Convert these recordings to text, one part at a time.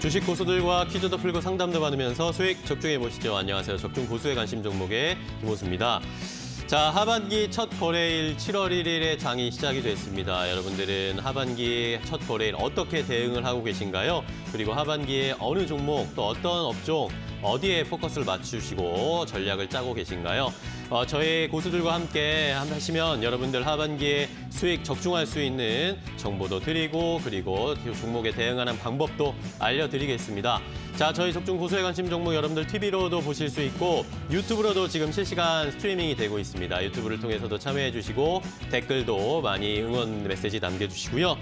주식 고수들과 퀴즈도 풀고 상담도 받으면서 수익 적중해 보시죠. 안녕하세요. 적중 고수의 관심 종목의 김호수입니다. 자, 하반기 첫 거래일 7월 1일에 장이 시작이 됐습니다. 여러분들은 하반기 첫 거래일 어떻게 대응을 하고 계신가요? 그리고 하반기에 어느 종목 또 어떤 업종 어디에 포커스를 맞추시고 전략을 짜고 계신가요? 저희 고수들과 함께 하시면 여러분들 하반기에 수익 적중할 수 있는 정보도 드리고 그리고 종목에 대응하는 방법도 알려드리겠습니다. 자, 저희 적중 고수의 관심 종목 여러분들 TV로도 보실 수 있고 유튜브로도 지금 실시간 스트리밍이 되고 있습니다. 유튜브를 통해서도 참여해 주시고 댓글도 많이 응원 메시지 남겨주시고요.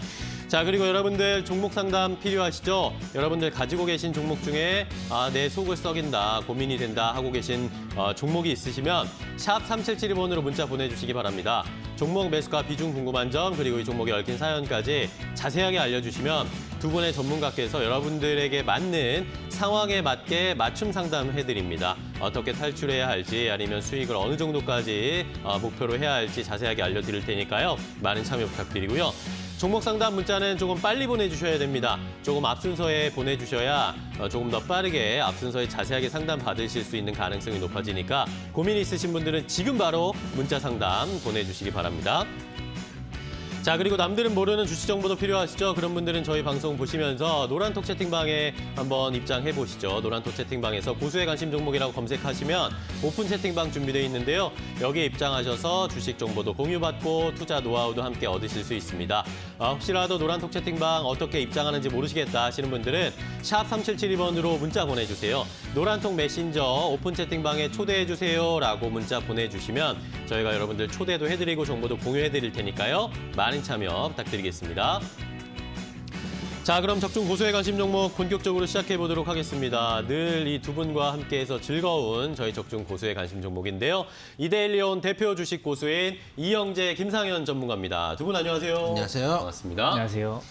자, 그리고 여러분들 종목 상담 필요하시죠? 여러분들 가지고 계신 종목 중에 내 속을 썩인다, 고민이 된다 하고 계신 종목이 있으시면 샵 3772번으로 문자 보내주시기 바랍니다. 종목 매수가 비중 궁금한 점 그리고 이 종목에 얽힌 사연까지 자세하게 알려주시면 두 분의 전문가께서 여러분들에게 맞는 상황에 맞게 맞춤 상담해드립니다. 어떻게 탈출해야 할지 아니면 수익을 어느 정도까지 목표로 해야 할지 자세하게 알려드릴 테니까요. 많은 참여 부탁드리고요. 종목 상담 문자는 조금 빨리 보내주셔야 됩니다. 조금 앞순서에 보내주셔야 조금 더 빠르게 앞순서에 자세하게 상담 받으실 수 있는 가능성이 높아지니까 고민 있으신 분들은 지금 바로 문자 상담 보내주시기 바랍니다. 자, 그리고 남들은 모르는 주식 정보도 필요하시죠? 그런 분들은 저희 방송 보시면서 노란톡 채팅방에 한번 입장해 보시죠. 노란톡 채팅방에서 고수의 관심 종목이라고 검색하시면 오픈 채팅방 준비되어 있는데요. 여기에 입장하셔서 주식 정보도 공유받고 투자 노하우도 함께 얻으실 수 있습니다. 혹시라도 노란톡 채팅방 어떻게 입장하는지 모르시겠다 하시는 분들은 샵 3772번으로 문자 보내주세요. 노란톡 메신저 오픈 채팅방에 초대해주세요라고 문자 보내주시면 저희가 여러분들 초대도 해드리고 정보도 공유해드릴 테니까요. 많은 참여 부탁드리겠습니다. 자, 그럼 적중 고수의 관심 종목 본격적으로 시작해 보도록 하겠습니다. 늘 이 두 분과 함께해서 즐거운 저희 적중 고수의 관심 종목인데요. 이데일리온 대표 주식 고수인 이영재, 김상현 전문가입니다. 두 분 안녕하세요. 안녕하세요. 반갑습니다. 안녕하세요.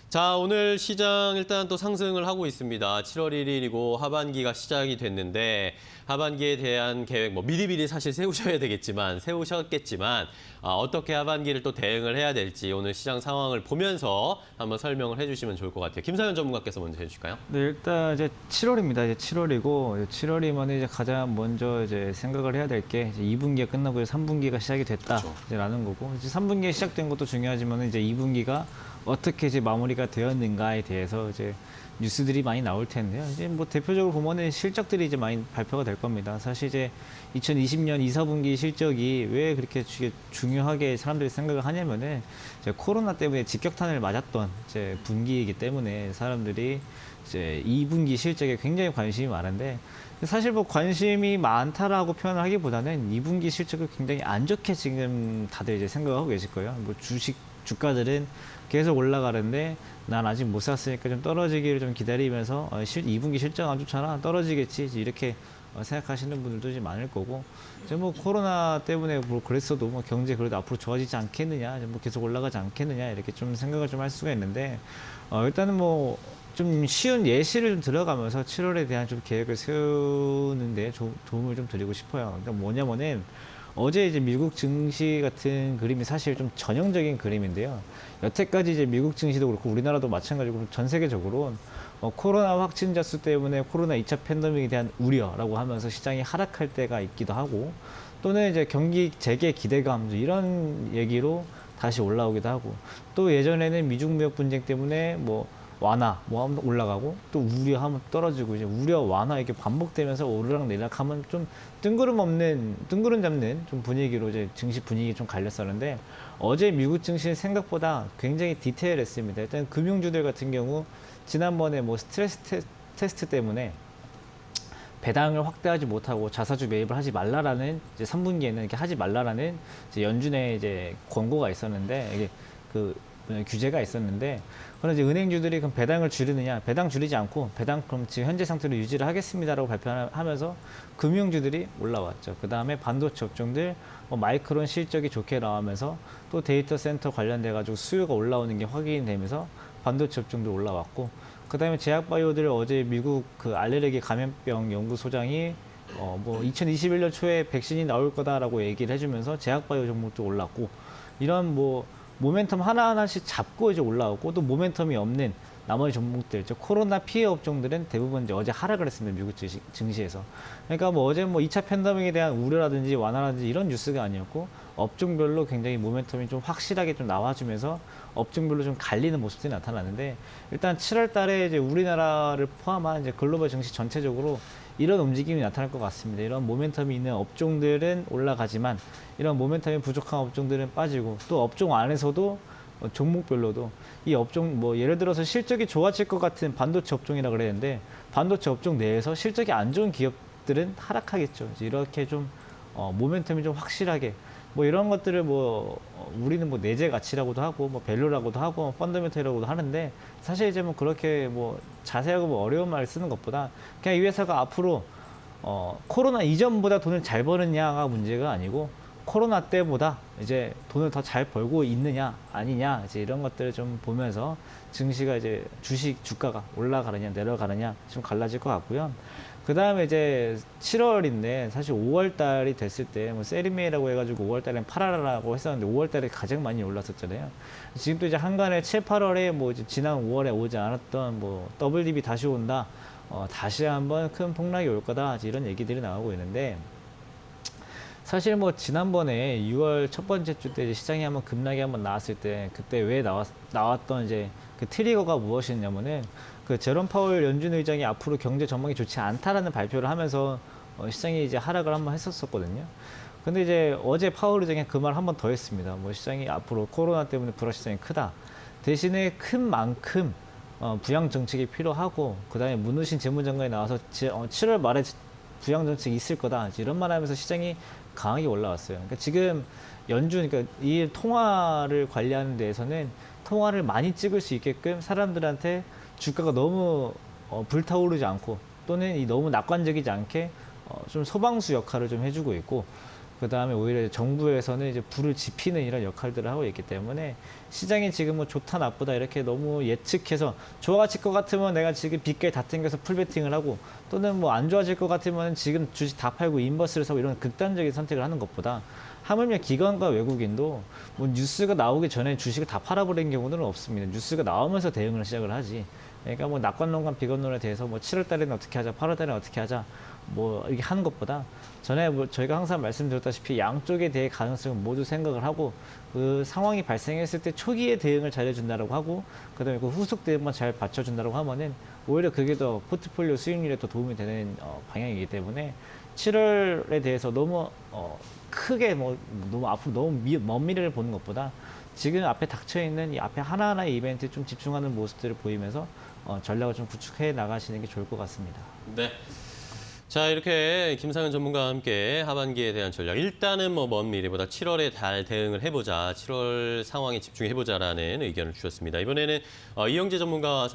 자, 오늘 시장 일단 또 상승을 하고 있습니다. 7월 1일이고 하반기가 시작이 됐는데 하반기에 대한 계획 미리미리 사실 세우셨겠지만 어떻게 하반기를 또 대응을 해야 될지 오늘 시장 상황을 보면서 한번 설명을 해주시면 좋을 것 같아요. 김상현 전문가께서 먼저 해주실까요? 네, 일단 이제 7월입니다. 이제 7월이고 7월이면 이제 가장 먼저 이제 생각을 해야 될 게 2분기가 끝나고 3분기가 시작이 됐다라는 거고 이제 3분기에 시작된 것도 중요하지만 이제 2분기가 어떻게 이제 마무리가 되었는가에 대해서 이제 뉴스들이 많이 나올 텐데요. 이제 뭐 대표적으로 보면은 실적들이 이제 많이 발표가 될 겁니다. 사실 이제 2020년 2, 4분기 실적이 왜 그렇게 중요하게 사람들이 생각을 하냐면은 이제 코로나 때문에 직격탄을 맞았던 이제 분기이기 때문에 사람들이 이제 2분기 실적에 굉장히 관심이 많은데 사실 뭐 관심이 많다라고 표현을 하기보다는 2분기 실적을 굉장히 안 좋게 지금 다들 이제 생각하고 계실 거예요. 뭐 주가들은 계속 올라가는데 난 아직 못 샀으니까 좀 떨어지기를 좀 기다리면서 2분기 실적 안 좋잖아 떨어지겠지 이렇게 생각하시는 분들도 이제 많을 거고 이제 뭐 코로나 때문에 뭐 그랬어도 뭐 경제 그래도 앞으로 좋아지지 않겠느냐 뭐 계속 올라가지 않겠느냐 이렇게 좀 생각을 좀 할 수가 있는데 일단은 뭐 좀 쉬운 예시를 좀 들어가면서 7월에 대한 좀 계획을 세우는데 도움을 좀 드리고 싶어요. 그러니까 뭐냐면은 어제 이제 미국 증시 같은 그림이 사실 좀 전형적인 그림인데요. 여태까지 이제 미국 증시도 그렇고 우리나라도 마찬가지고 전 세계적으로 코로나 확진자 수 때문에 코로나 2차 팬데믹에 대한 우려라고 하면서 시장이 하락할 때가 있기도 하고 또는 이제 경기 재개 기대감 이런 얘기로 다시 올라오기도 하고 또 예전에는 미중 무역 분쟁 때문에 뭐 완화 하면 올라가고 또 우려하면 떨어지고 이제 우려 완화 이렇게 반복되면서 오르락 내리락 하면 좀 뜬구름 잡는 좀 분위기로 이제 증시 분위기 좀 갈렸었는데 어제 미국 증시는 생각보다 굉장히 디테일했습니다. 일단 금융주들 같은 경우 지난번에 뭐 스트레스 테스트 때문에 배당을 확대하지 못하고 자사주 매입을 하지 말라라는 이제 3분기에는 이렇게 하지 말라라는 이제 연준의 이제 권고가 있었는데 이게 규제가 있었는데 그런 이제 은행주들이 그럼 배당을 줄이느냐 배당 줄이지 않고 배당 그럼 지금 현재 상태로 유지를 하겠습니다라고 발표하면서 금융주들이 올라왔죠. 그 다음에 반도체 업종들 마이크론 실적이 좋게 나오면서 또 데이터 센터 관련돼 가지고 수요가 올라오는 게 확인되면서 반도체 업종도 올라왔고 그 다음에 제약바이오들 어제 미국 그 알레르기 감염병 연구소장이 뭐 2021년 초에 백신이 나올 거다라고 얘기를 해주면서 제약바이오 종목도 올랐고 이런 뭐 모멘텀 하나하나씩 잡고 이제 올라오고 또 모멘텀이 없는 나머지 종목들, 즉 코로나 피해 업종들은 대부분 이제 어제 하락을 했습니다. 미국 증시에서. 그러니까 뭐 어제 뭐 2차 팬데믹에 대한 우려라든지 완화라든지 이런 뉴스가 아니었고 업종별로 굉장히 모멘텀이 좀 확실하게 좀 나와주면서 업종별로 좀 갈리는 모습들이 나타나는데 일단 7월 달에 이제 우리나라를 포함한 이제 글로벌 증시 전체적으로 이런 움직임이 나타날 것 같습니다. 이런 모멘텀이 있는 업종들은 올라가지만 이런 모멘텀이 부족한 업종들은 빠지고 또 업종 안에서도 종목별로도 이 업종 뭐 예를 들어서 실적이 좋아질 것 같은 반도체 업종이라 그래야 되는데 반도체 업종 내에서 실적이 안 좋은 기업들은 하락하겠죠. 이렇게 좀 모멘텀이 좀 확실하게 뭐 이런 것들을 뭐 우리는 뭐 내재 가치라고도 하고 뭐 밸류라고도 하고 펀더멘털이라고도 하는데 사실 이제 뭐 그렇게 뭐 자세하고 뭐 어려운 말을 쓰는 것보다 그냥 이 회사가 앞으로 코로나 이전보다 돈을 잘 버느냐가 문제가 아니고 코로나 때보다 이제 돈을 더 잘 벌고 있느냐 아니냐 이제 이런 것들을 좀 보면서 증시가 이제 주식 주가가 올라가느냐 내려가느냐 좀 갈라질 것 같고요. 그 다음에 이제 7월인데 사실 5월 달이 됐을 때 뭐 세리메이라고 해가지고 5월 달엔 팔아라라고 했었는데 5월 달에 가장 많이 올랐었잖아요. 지금 또 이제 한간에 7, 8월에 뭐 이제 지난 5월에 오지 않았던 뭐 WDB 다시 온다, 다시 한번 큰 폭락이 올 거다 이런 얘기들이 나오고 있는데. 사실 뭐 지난번에 6월 첫 번째 주 때 이제 시장이 한번 급락이 한번 나왔을 때 그때 왜 나왔던 이제 그 트리거가 무엇이었냐면은 그 제롬 파월 연준 의장이 앞으로 경제 전망이 좋지 않다라는 발표를 하면서 시장이 이제 하락을 한번 했었거든요. 근데 이제 어제 파월 의장이 그 말 한 번 더 했습니다. 뭐 시장이 앞으로 코로나 때문에 불확실성이 크다. 대신에 큰 만큼 부양 정책이 필요하고 그다음에 문우신 재무장관이 나와서 7월 말에 부양 정책이 있을 거다. 이런 말 하면서 시장이 강하게 올라왔어요. 그러니까 지금 연준, 그러니까 이 통화를 관리하는 데에서는 통화를 많이 찍을 수 있게끔 사람들한테 주가가 너무 불타오르지 않고 또는 너무 낙관적이지 않게 좀 소방수 역할을 좀 해주고 있고 그 다음에 오히려 정부에서는 이제 불을 지피는 이런 역할들을 하고 있기 때문에 시장이 지금 뭐 좋다 나쁘다 이렇게 너무 예측해서 좋아질 것 같으면 내가 지금 빚게 다 땡겨서 풀베팅을 하고 또는 뭐 안 좋아질 것 같으면 지금 주식 다 팔고 인버스를 사고 이런 극단적인 선택을 하는 것보다 하물며 기관과 외국인도 뭐 뉴스가 나오기 전에 주식을 다 팔아버린 경우는 없습니다. 뉴스가 나오면서 대응을 시작을 하지. 그러니까 뭐 낙관론과 비관론에 대해서 뭐 7월 달에는 어떻게 하자, 8월 달에는 어떻게 하자 뭐 이렇게 하는 것보다 전에 뭐 저희가 항상 말씀드렸다시피 양쪽에 대해 가능성을 모두 생각을 하고 그 상황이 발생했을 때 초기에 대응을 잘해준다라고 하고 그다음에 그 후속 대응만 잘 받쳐준다라고 하면은 오히려 그게 더 포트폴리오 수익률에 더 도움이 되는 방향이기 때문에 7월에 대해서 너무 크게 뭐 너무 앞으로 너무 먼 미래를 보는 것보다 지금 앞에 닥쳐 있는 이 앞에 하나하나의 이벤트에 좀 집중하는 모습들을 보이면서 전략을 좀 구축해 나가시는 게 좋을 것 같습니다. 네. 자, 이렇게 김상현 전문가와 함께 하반기에 대한 전략. 일단은 뭐 먼 미래보다 7월에 잘 대응을 해보자. 7월 상황에 집중해보자라는 의견을 주셨습니다. 이번에는 이영재 전문가와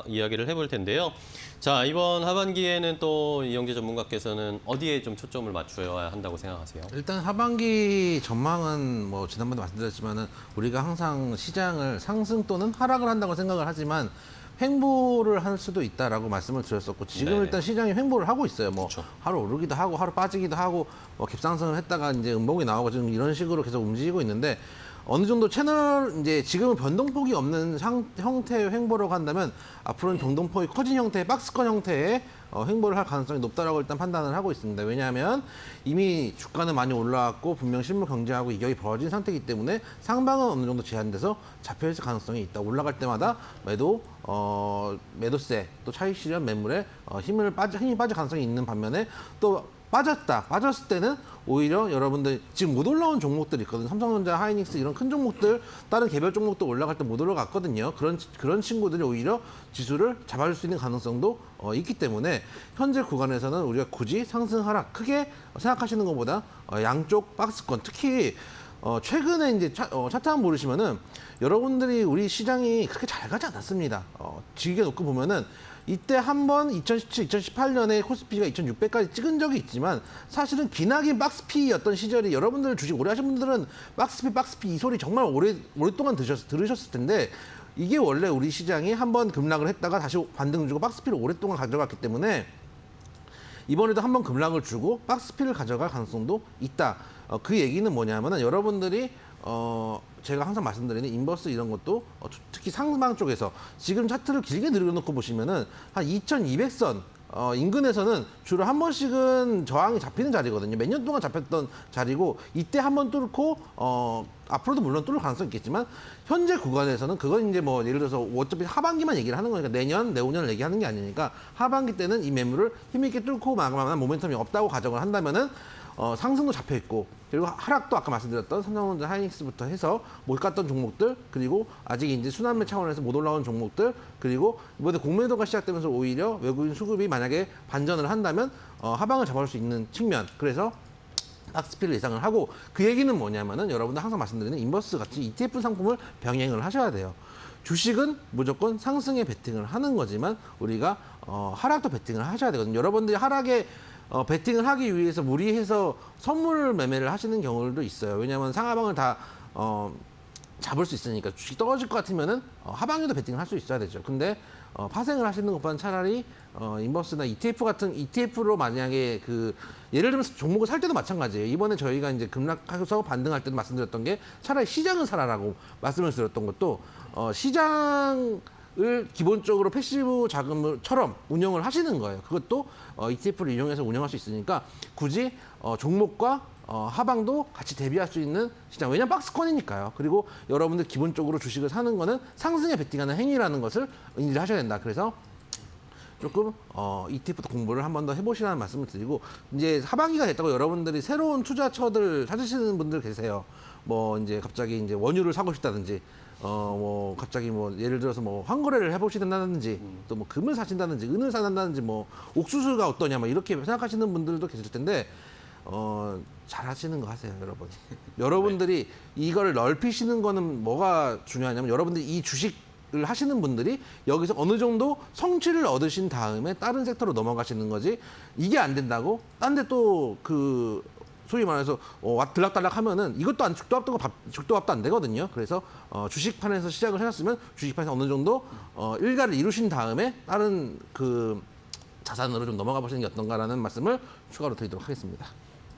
이야기를 해볼 텐데요. 자, 이번 하반기에는 또 이영재 전문가께서는 어디에 좀 초점을 맞춰야 한다고 생각하세요? 일단 하반기 전망은 뭐 지난번에 말씀드렸지만은 우리가 항상 시장을 상승 또는 하락을 한다고 생각을 하지만 횡보를 할 수도 있다라고 말씀을 드렸었고 지금 네네. 일단 시장이 횡보를 하고 있어요. 뭐 그렇죠. 하루 오르기도 하고 하루 빠지기도 하고 뭐 갭상승을 했다가 이제 음봉이 나오고 지금 이런 식으로 계속 움직이고 있는데 어느 정도 채널 이제 지금은 변동폭이 없는 형태의 횡보라고 한다면 앞으로는 변동폭이 커진 형태의 박스권 형태의 횡보를 할 가능성이 높다라고 일단 판단을 하고 있습니다. 왜냐하면 이미 주가는 많이 올라왔고 분명 실물 경제하고 이격이 벌어진 상태이기 때문에 상방은 어느 정도 제한돼서 잡혀있을 가능성이 있다. 올라갈 때마다 매도세 또 차익 실현 매물에 힘이 빠질 가능성이 있는 반면에 또 빠졌을 때는 오히려 여러분들 지금 못 올라온 종목들이 있거든요. 삼성전자, 하이닉스 이런 큰 종목들, 다른 개별 종목도 올라갈 때 못 올라갔거든요. 그런 친구들이 오히려 지수를 잡아줄 수 있는 가능성도 있기 때문에 현재 구간에서는 우리가 굳이 상승 하락 크게 생각하시는 것보다 양쪽 박스권 특히 최근에 이제 차트 한번 보시면은 여러분들이 우리 시장이 그렇게 잘 가지 않았습니다. 길게 놓고 보면은 이때 한번 2017, 2018년에 코스피가 2600까지 찍은 적이 있지만 사실은 기나긴 박스피였던 시절이 여러분들 주식 오래 하신 분들은 박스피 이 소리 정말 오랫동안 들으셨을 텐데 이게 원래 우리 시장이 한번 급락을 했다가 다시 반등 주고 박스피를 오랫동안 가져갔기 때문에 이번에도 한번 급락을 주고 박스피를 가져갈 가능성도 있다. 그 얘기는 뭐냐면은 여러분들이 제가 항상 말씀드리는 인버스 이런 것도 특히 상방 쪽에서 지금 차트를 길게 늘려놓고 보시면은 한 2200선 인근에서는 주로 한 번씩은 저항이 잡히는 자리거든요. 몇 년 동안 잡혔던 자리고 이때 한 번 뚫고 앞으로도 물론 뚫을 가능성이 있겠지만 현재 구간에서는 그건 이제 뭐 예를 들어서 어차피 하반기만 얘기를 하는 거니까 내년, 내후년을 얘기하는 게 아니니까 하반기 때는 이 매물을 힘있게 뚫고 마감하는 모멘텀이 없다고 가정을 한다면은 상승도 잡혀 있고 그리고 하락도 아까 말씀드렸던 삼성전자 하이닉스부터 해서 못 갔던 종목들 그리고 아직 이제 순환매 차원에서 못 올라온 종목들 그리고 이번에 공매도가 시작되면서 오히려 외국인 수급이 만약에 반전을 한다면 하방을 잡아올 수 있는 측면 그래서 박스피를 예상을 하고 그 얘기는 뭐냐면은 여러분들 항상 말씀드리는 인버스 같이 ETF 상품을 병행을 하셔야 돼요. 주식은 무조건 상승에 베팅을 하는 거지만 우리가 하락도 베팅을 하셔야 되거든요. 여러분들이 하락에 베팅을 하기 위해서 무리해서 선물 매매를 하시는 경우들도 있어요. 왜냐하면 상하방을 다 잡을 수 있으니까 주식 떨어질 것 같으면은 하방에도 베팅을 할 수 있어야 되죠. 근데 파생을 하시는 것보다는 차라리 인버스나 ETF 같은 ETF로 만약에 예를 들면 종목을 살 때도 마찬가지예요. 이번에 저희가 이제 급락해서 반등할 때도 말씀드렸던 게 차라리 시장을 사라라고 말씀을 드렸던 것도 시장을 기본적으로 패시브 자금처럼 운영을 하시는 거예요. 그것도 ETF를 이용해서 운영할 수 있으니까 굳이 종목과 하방도 같이 대비할 수 있는 시장. 왜냐면 박스권이니까요. 그리고 여러분들 기본적으로 주식을 사는 거는 상승에 베팅하는 행위라는 것을 인지를 하셔야 된다. 그래서 조금 ETF도 공부를 한 번 더 해보시라는 말씀을 드리고 이제 하반기가 됐다고 여러분들이 새로운 투자처들 찾으시는 분들 계세요. 뭐 이제 갑자기 이제 원유를 사고 싶다든지 뭐 갑자기 뭐 예를 들어서 뭐 환거래를 해보시는다든지 또 뭐 금을 사신다든지 은을 사는다든지 뭐 옥수수가 어떠냐 뭐 이렇게 생각하시는 분들도 계실 텐데 잘 하시는 거 하세요, 여러분. 여러분들이 이거를 넓히시는 거는 뭐가 중요하냐면 여러분들이 이 주식을 하시는 분들이 여기서 어느 정도 성취를 얻으신 다음에 다른 섹터로 넘어가시는 거지 이게 안 된다고 딴 데 또 소위 말해서 들락달락 하면은 이것도 안 죽도 밥도 안 되거든요. 그래서 주식판에서 시작을 하셨으면 주식판에서 어느 정도 일가를 이루신 다음에 다른 자산으로 좀 넘어가 보시는 게 어떤가라는 말씀을 추가로 드리도록 하겠습니다.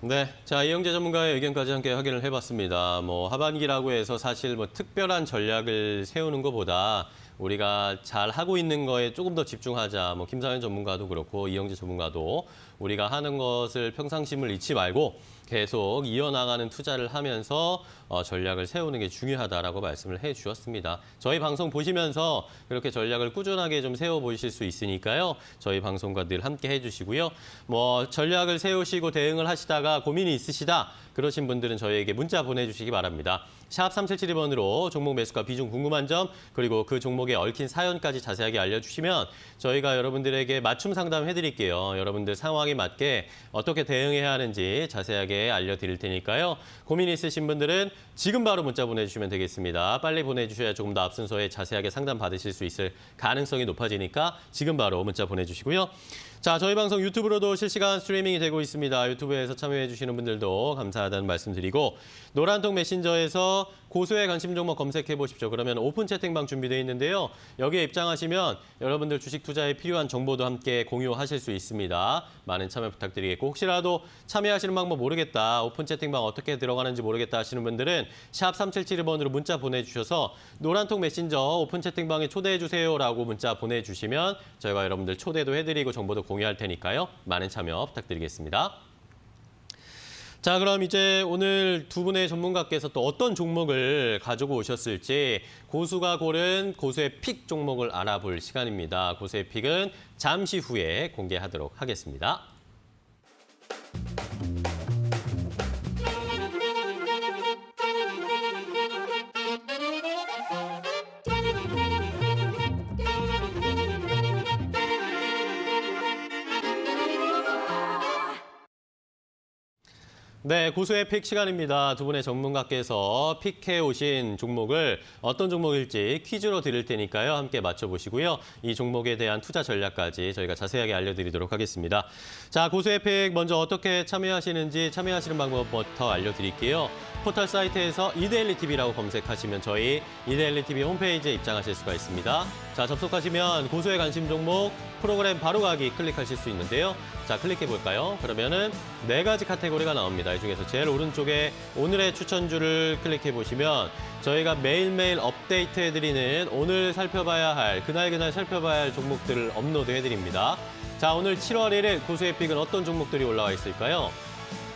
네, 자 이영재 전문가의 의견까지 함께 확인을 해봤습니다. 뭐 하반기라고 해서 사실 뭐 특별한 전략을 세우는 것보다 우리가 잘 하고 있는 거에 조금 더 집중하자. 뭐 김상현 전문가도 그렇고 이영재 전문가도 우리가 하는 것을 평상심을 잊지 말고 계속 이어나가는 투자를 하면서 전략을 세우는 게 중요하다라고 말씀을 해주셨습니다. 저희 방송 보시면서 그렇게 전략을 꾸준하게 좀 세워보실 수 있으니까요. 저희 방송과 늘 함께 해주시고요. 뭐 전략을 세우시고 대응을 하시다가 고민이 있으시다. 그러신 분들은 저희에게 문자 보내주시기 바랍니다. 샵 3772번으로 종목 매수가 비중 궁금한 점 그리고 그 종목에 얽힌 사연까지 자세하게 알려주시면 저희가 여러분들에게 맞춤 상담해드릴게요. 여러분들 상황에 맞게 어떻게 대응해야 하는지 자세하게 알려드릴 테니까요. 고민 있으신 분들은 지금 바로 문자 보내주시면 되겠습니다. 빨리 보내주셔야 조금 더 앞순서에 자세하게 상담 받으실 수 있을 가능성이 높아지니까 지금 바로 문자 보내주시고요. 자, 저희 방송 유튜브로도 실시간 스트리밍이 되고 있습니다. 유튜브에서 참여해 주시는 분들도 감사하다는 말씀드리고 노란통 메신저에서 고수의 관심 종목 검색해 보십시오. 그러면 오픈 채팅방 준비되어 있는데요. 여기에 입장하시면 여러분들 주식 투자에 필요한 정보도 함께 공유하실 수 있습니다. 많은 참여 부탁드리겠고 혹시라도 참여하시는 방법 모르겠다, 오픈 채팅방 어떻게 들어가는지 모르겠다 하시는 분들은 샵 3772번으로 문자 보내주셔서 노란통 메신저 오픈 채팅방에 초대해 주세요라고 문자 보내주시면 저희가 여러분들 초대도 해드리고 정보도 공유할 테니까요. 많은 참여 부탁드리겠습니다. 자, 그럼 이제 오늘 두 분의 전문가께서 또 어떤 종목을 가지고 오셨을지 고수가 고른 고수의 픽 종목을 알아볼 시간입니다. 고수의 픽은 잠시 후에 공개하도록 하겠습니다. 네, 고수의 픽 시간입니다. 두 분의 전문가께서 픽해 오신 종목을 어떤 종목일지 퀴즈로 드릴 테니까요. 함께 맞춰보시고요. 이 종목에 대한 투자 전략까지 저희가 자세하게 알려드리도록 하겠습니다. 자, 고수의 픽 먼저 어떻게 참여하시는지 참여하시는 방법부터 알려드릴게요. 포털 사이트에서 이데일리TV라고 검색하시면 저희 이데일리TV 홈페이지에 입장하실 수가 있습니다. 자, 접속하시면 고수의 관심 종목 프로그램 바로가기 클릭하실 수 있는데요. 자, 클릭해 볼까요? 그러면은 4가지 카테고리가 나옵니다. 중에서 제일 오른쪽에 오늘의 추천주를 클릭해 보시면 저희가 매일매일 업데이트해드리는 오늘 살펴봐야 할, 그날 살펴봐야 할 종목들을 업로드해드립니다. 자, 오늘 7월 1일 고수의 픽은 어떤 종목들이 올라와 있을까요?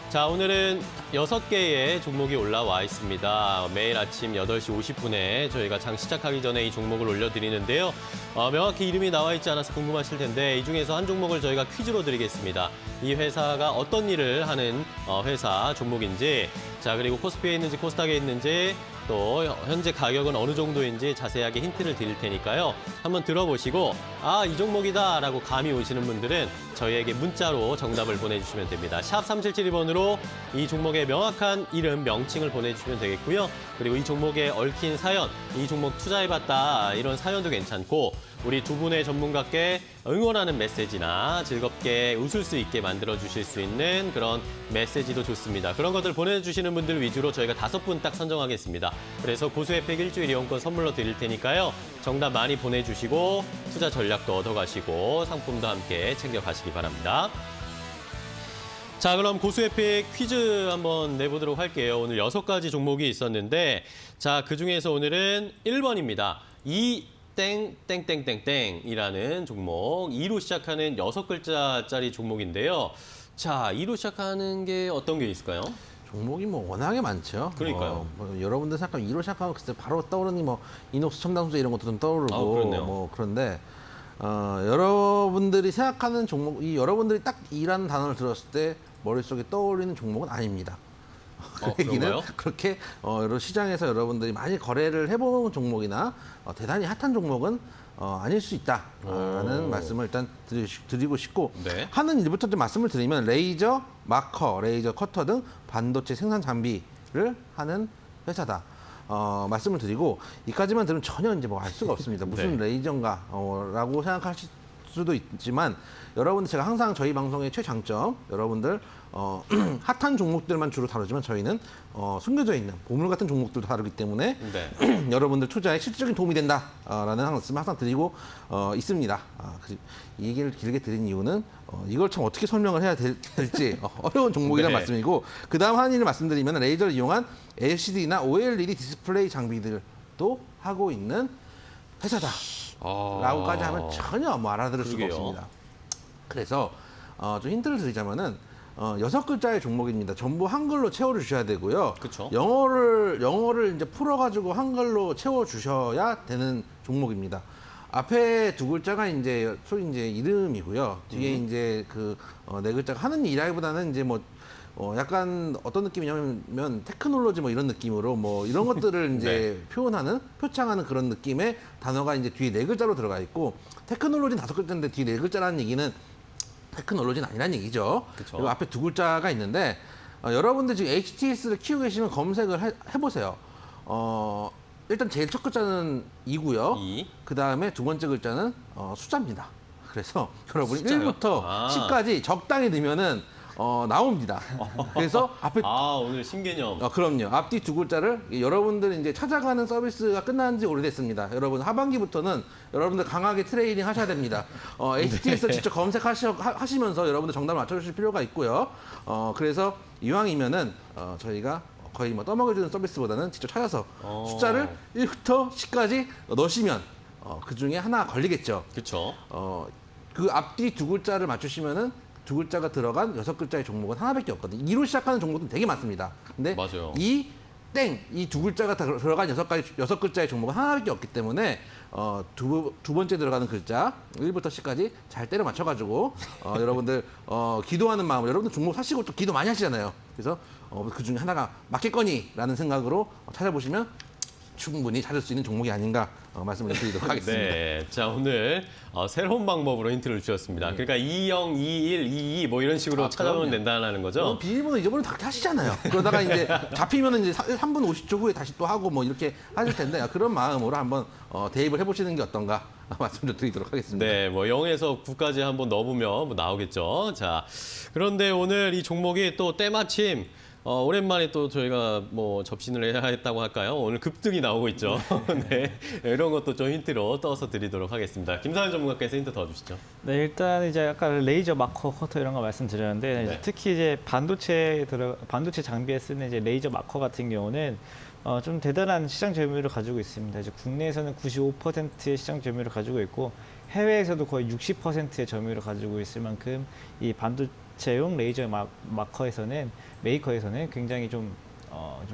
자, 오늘은 6개의 종목이 올라와 있습니다. 매일 아침 8시 50분에 저희가 장 시작하기 전에 이 종목을 올려드리는데요. 명확히 이름이 나와 있지 않아서 궁금하실 텐데 이 중에서 한 종목을 저희가 퀴즈로 드리겠습니다. 이 회사가 어떤 일을 하는 회사 종목인지, 자, 그리고 코스피에 있는지 코스닥에 있는지, 또 현재 가격은 어느 정도인지 자세하게 힌트를 드릴 테니까요. 한번 들어보시고 아, 이 종목이다 라고 감이 오시는 분들은 저희에게 문자로 정답을 보내주시면 됩니다. 샵 3772번으로 이 종목의 명확한 이름, 명칭을 보내주시면 되겠고요. 그리고 이 종목에 얽힌 사연, 이 종목 투자해봤다 이런 사연도 괜찮고 우리 두 분의 전문가께 응원하는 메시지나 즐겁게 웃을 수 있게 만들어주실 수 있는 그런 메시지도 좋습니다. 그런 것들 보내주시는 분들 위주로 저희가 5분 딱 선정하겠습니다. 그래서 고수의 팩 일주일 이용권 선물로 드릴 테니까요. 정답 많이 보내주시고 투자 전략도 얻어가시고 상품도 함께 챙겨가시기 바랍니다. 자, 그럼 고수의 픽 퀴즈 한번 내보도록 할게요. 오늘 6가지 종목이 있었는데 자, 그중에서 오늘은 1번입니다. 땡땡땡땡땡이라는 종목, 2로 시작하는 6글자짜리 종목인데요. 자, 2로 시작하는 게 어떤 게 있을까요? 종목이 뭐 워낙에 많죠. 그러니까요. 여러분들 생각하면 2로 시작하면 글쎄 바로 떠오르는 뭐 이녹스, 첨단소재 이런 것도 좀 떠오르고 그렇네요. 뭐 그런데 여러분들이 생각하는 종목, 이 여러분들이 딱 2라는 단어를 들었을 때 머릿속에 떠올리는 종목은 아닙니다. 그 얘기는 그런가요? 그렇게 여러 시장에서 여러분들이 많이 거래를 해본 종목이나 대단히 핫한 종목은 아닐 수 있다라는 말씀을 일단 드리고 싶고 네. 하는 일부터 좀 말씀을 드리면 레이저, 마커, 레이저 커터 등 반도체 생산 장비를 하는 회사다. 말씀을 드리고 이까지만 들으면 전혀 이제 뭐 알 수가 없습니다. 무슨 네. 레이저인가라고 생각하실 수도 있지만 여러분들 제가 항상 저희 방송의 최장점 여러분들 핫한 종목들만 주로 다루지만 저희는 숨겨져 있는 보물 같은 종목들도 다루기 때문에 네. 여러분들 투자에 실질적인 도움이 된다라는 말씀을 항상 드리고 있습니다. 이 얘기를 길게 드린 이유는 이걸 참 어떻게 설명을 해야 될지 어려운 종목이라는 네. 말씀이고 그 다음 한 일을 말씀드리면 레이저를 이용한 LCD나 OLED 디스플레이 장비들도 하고 있는 회사다. 라고까지 하면 전혀 뭐 알아들을 수가 그러게요. 없습니다. 그래서 좀 힌트를 드리자면은 6글자의 종목입니다. 전부 한글로 채워주셔야 되고요. 그쵸. 영어를 이제 풀어가지고 한글로 채워주셔야 되는 종목입니다. 앞에 2글자가 이제 소위 이제 이름이고요. 뒤에 이제 그 4글자가 하는 일이라기보다는 이제 뭐 약간 어떤 느낌이냐면 테크놀로지 뭐 이런 느낌으로 뭐 이런 것들을 이제 표현하는, 표창하는 그런 느낌의 단어가 이제 뒤에 4글자로 들어가 있고 테크놀로지는 5글자인데 뒤에 4글자라는 얘기는 테크놀로지는 아니라는 얘기죠. 그쵸. 그리고 앞에 2글자가 있는데 여러분들 지금 HTS를 키우고 계시면 검색을 해보세요. 일단 제일 첫 글자는 2고요. 2. 그 다음에 두 번째 글자는 숫자입니다. 그래서 여러분이 숫자요? 1부터 아. 10까지 적당히 넣으면은 나옵니다. 그래서 앞에 오늘 신개념. 그럼요. 앞뒤 2글자를 여러분들 이제 찾아가는 서비스가 끝난 지 오래됐습니다. 여러분 하반기부터는 여러분들 강하게 트레이닝 하셔야 됩니다. HTS 직접 검색하시면서 여러분들 정답을 맞춰주실 필요가 있고요. 그래서 이왕이면은 저희가 거의 뭐 떠먹여주는 서비스보다는 직접 찾아서 숫자를 1부터 10까지 넣으시면 그 중에 하나 걸리겠죠. 그렇죠. 그 앞뒤 2글자를 맞추시면은 2글자가 들어간 6글자의 종목은 하나밖에 없거든요. 2로 시작하는 종목은 되게 많습니다. 근데 맞아요. 이 2글자가 들어간 6글자의 종목은 하나밖에 없기 때문에 두 번째 들어가는 글자 1부터 10까지 잘 때려 맞춰가지고 여러분들 기도하는 마음으로 여러분들 종목 사시고 또 기도 많이 하시잖아요. 그래서 그 중에 하나가 맞겠거니라는 생각으로 찾아보시면 충분히 찾을 수 있는 종목이 아닌가 말씀을 드리도록 하겠습니다. 네, 자 오늘 새로운 방법으로 힌트를 주셨습니다. 그러니까 20, 21, 22 뭐 이런 식으로 찾아보면 그럼요. 된다는 거죠. 비밀번호 잊어버리면 다 하시잖아요. 그러다가 이제 잡히면 이제 3분 50초 후에 다시 또 하고 뭐 이렇게 하실 텐데 그런 마음으로 한번 대입을 해보시는 게 어떤가 말씀 좀 드리도록 하겠습니다. 네, 뭐 0에서 9까지 한번 넣어보면 뭐 나오겠죠. 자, 그런데 오늘 이 종목이 또 때마침 오랜만에 또 저희가 뭐 접신을 해야 했다고 할까요? 오늘 급등이 나오고 있죠. 네, 이런 것도 좀 힌트로 떠서 드리도록 하겠습니다. 김사현 전문가께서 힌트 더 주시죠. 네, 일단 이제 아까 레이저 마커 커터 이런 거 말씀드렸는데 네. 특히 이제 반도체 장비에 쓰는 이제 레이저 마커 같은 경우는 좀 대단한 시장 점유율을 가지고 있습니다. 이제 국내에서는 95%의 시장 점유율을 가지고 있고 해외에서도 거의 60%의 점유율을 가지고 있을 만큼 이 반도체용 레이저 메이커에서는 굉장히 좀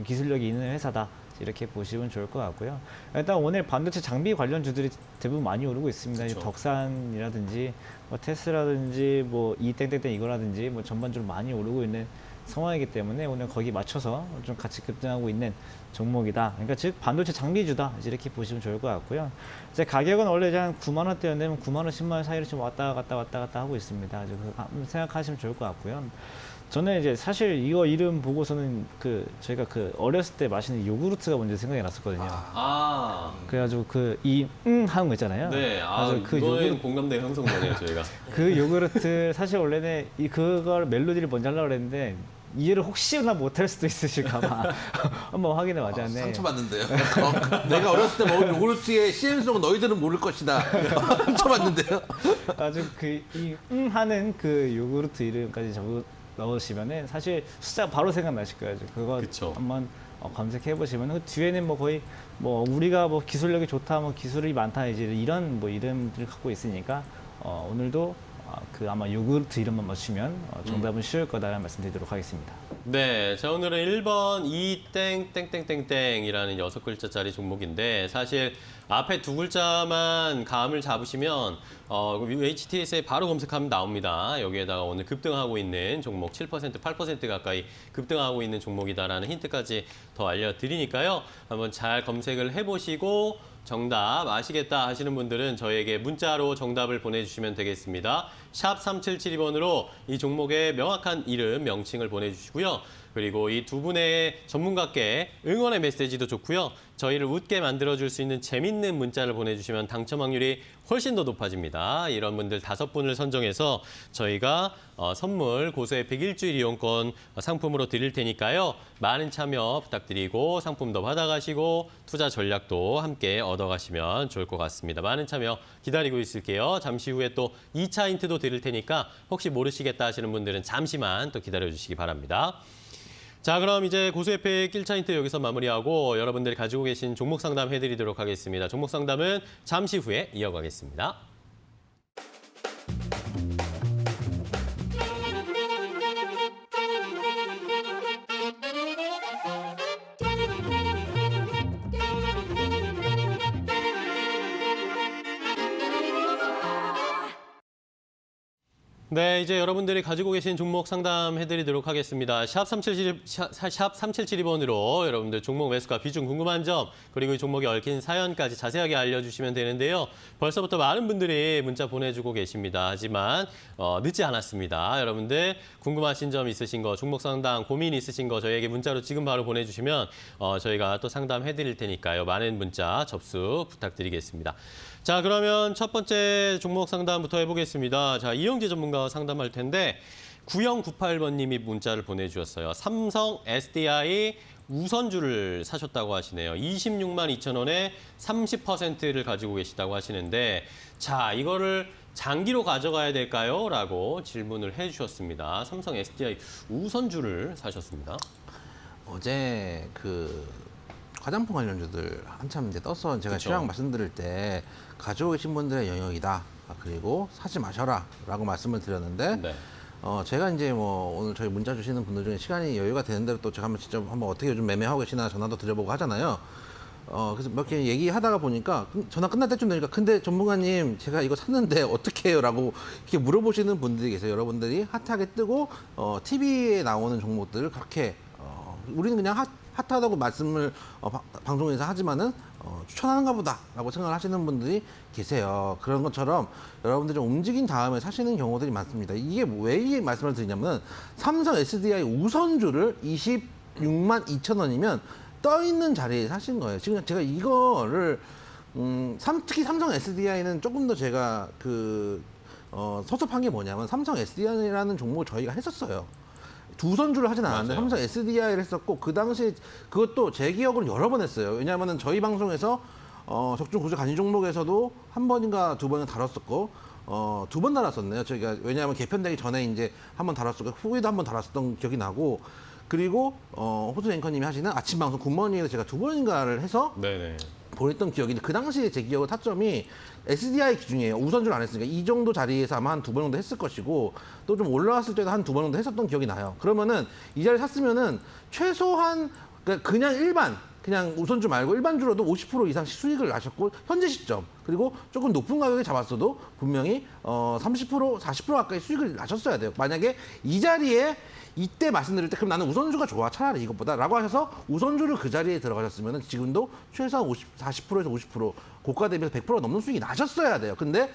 기술력이 있는 회사다. 이렇게 보시면 좋을 것 같고요. 일단 오늘 반도체 장비 관련주들이 대부분 많이 오르고 있습니다. 그렇죠. 덕산이라든지 뭐 테스라든지 뭐 이땡땡땡 이거라든지 뭐 전반적으로 많이 오르고 있는 상황이기 때문에 오늘 거기 맞춰서 좀 같이 급등하고 있는 종목이다. 그러니까 즉 반도체 장비주다. 이렇게 보시면 좋을 것 같고요. 이제 가격은 원래 이제 한 9만 원대였는데 9만 원, 10만 원 사이로 좀 왔다 갔다 하고 있습니다. 생각하시면 좋을 것 같고요. 저는 이제 사실 이거 이름 보고서는 저희가 어렸을 때 마시는 요구르트가 먼저 생각이 났었거든요. 그래가지고 하는 거 있잖아요. 네, 그래서 이거는 공감대 형성되네요, 저희가. 그 요구르트 사실 원래는 그걸 멜로디를 먼저 하려고 그랬는데 이해를 혹시나 못할 수도 있으실까봐 한번 확인해 봤는데 상처받는데요. 내가 어렸을 때 먹은 요구르트의 CM송은 너희들은 모를 것이다. 상처받는데요. 아주 하는 그 요구르트 이름까지 넣으시면은 사실 숫자 바로 생각나실 거예요. 그거 그쵸. 한번 검색해 보시면 그 뒤에는 뭐 거의 뭐 우리가 뭐 기술력이 좋다, 뭐 기술이 많다 이제 이런 뭐 이름들을 갖고 있으니까 오늘도 아마 요구르트 이름만 맞추면 정답은 쉬울 거다라는 말씀드리도록 하겠습니다. 네, 자 오늘은 1번 이땡땡땡땡땡이라는 6글자짜리 종목인데 사실 앞에 두 글자만 감을 잡으시면 HTS에 바로 검색하면 나옵니다. 여기에다가 오늘 급등하고 있는 종목 7%, 8% 가까이 급등하고 있는 종목이다라는 힌트까지 더 알려드리니까요. 한번 잘 검색을 해보시고 정답 아시겠다 하시는 분들은 저희에게 문자로 정답을 보내주시면 되겠습니다. 샵 3772번으로 이 종목의 명확한 이름, 명칭을 보내주시고요. 그리고 이 두 분의 전문가께 응원의 메시지도 좋고요. 저희를 웃게 만들어줄 수 있는 재밌는 문자를 보내주시면 당첨 확률이 훨씬 더 높아집니다. 이런 분들 5분을 선정해서 저희가 선물 고수의 101주일 이용권 상품으로 드릴 테니까요. 많은 참여 부탁드리고 상품 더 받아가시고 투자 전략도 함께 얻어가시면 좋을 것 같습니다. 많은 참여 기다리고 있을게요. 잠시 후에 또 2차 힌트도 드릴 테니까 혹시 모르시겠다 하시는 분들은 잠시만 또 기다려주시기 바랍니다. 자, 그럼 이제 고수의팩 1차 힌트 여기서 마무리하고 여러분들이 가지고 계신 종목 상담 해드리도록 하겠습니다. 종목 상담은 잠시 후에 이어가겠습니다. 네, 이제 여러분들이 가지고 계신 종목 상담해드리도록 하겠습니다. 샵 3772번으로 여러분들 종목 매수가 비중 궁금한 점 그리고 이 종목에 얽힌 사연까지 자세하게 알려주시면 되는데요. 벌써부터 많은 분들이 문자 보내주고 계십니다. 하지만 늦지 않았습니다. 여러분들 궁금하신 점 있으신 거, 종목 상담 고민 있으신 거 저희에게 문자로 지금 바로 보내주시면 저희가 또 상담해드릴 테니까요. 많은 문자 접수 부탁드리겠습니다. 자, 그러면 첫 번째 종목 상담부터 해보겠습니다. 자, 이영재 전문가와 상담할 텐데 9098번님이 문자를 보내주셨어요. 삼성 SDI 우선주를 사셨다고 하시네요. 26만 2천 원에 30%를 가지고 계시다고 하시는데 자, 이거를 장기로 가져가야 될까요? 라고 질문을 해주셨습니다. 삼성 SDI 우선주를 사셨습니다. 어제 화장품 관련주들 한참 이제 떠서 제가 그쵸. 시황 말씀드릴 때 가지고 계신 분들의 영역이다. 그리고 사지 마셔라 라고 말씀을 드렸는데 네. 제가 이제 뭐 오늘 저희 문자 주시는 분들 중에 시간이 여유가 되는 대로 또 제가 한번 직접 한번 어떻게 요즘 매매하고 계시나 전화도 드려보고 하잖아요. 그래서 몇 개 얘기하다가 보니까 전화 끝날 때쯤 되니까 근데 전문가님 제가 이거 샀는데 어떻게 해요? 라고 이렇게 물어보시는 분들이 계세요. 여러분들이 핫하게 뜨고 TV에 나오는 종목들을 그렇게 우리는 그냥 핫하다고 말씀을 방송에서 하지만은 추천하는가 보다라고 생각을 하시는 분들이 계세요. 그런 것처럼 여러분들이 좀 움직인 다음에 사시는 경우들이 많습니다. 이게 왜 이 말씀을 드리냐면 삼성 SDI 우선주를 26만 2천 원이면 떠 있는 자리에 사신 거예요. 지금 제가 이거를 특히 삼성 SDI는 조금 더 제가 섭섭한 게 뭐냐면 삼성 SDI라는 종목을 저희가 했었어요. 두 선주를 하진 않았는데 맞아요. 삼성 SDI를 했었고 그 당시에 그것도 제 기억으로 여러 번 했어요. 왜냐하면 저희 방송에서 적중 구조 간이 종목에서도 한 번인가 두 번은 다뤘었고 두 번 다뤘었네요. 저희가 왜냐하면 개편되기 전에 이제 한 번 다뤘었고 후에도 한 번 다뤘었던 기억이 나고 그리고 호수 앵커님이 하시는 아침 방송 굿모닝에서 제가 두 번인가를 해서 네네. 보냈던 기억이 있는데 그 당시에 제 기억의 타점이 SDI 기준이에요. 우선주를 안 했으니까 이 정도 자리에서 아마 한 두 번 정도 했을 것이고 또 좀 올라왔을 때도 한 두 번 정도 했었던 기억이 나요. 그러면은 이 자리 샀으면은 최소한 그냥 일반 그냥 우선주 말고 일반주로도 50% 이상 수익을 나셨고 현재 시점 그리고 조금 높은 가격에 잡았어도 분명히 30% 40% 가까이 수익을 나셨어야 돼요. 만약에 이 자리에 이때 말씀드릴 때 그럼 나는 우선주가 좋아 차라리 이것보다 라고 하셔서 우선주를 그 자리에 들어가셨으면 지금도 최소한 40%에서 50% 고가 대비해서 100% 넘는 수익이 나셨어야 돼요. 근데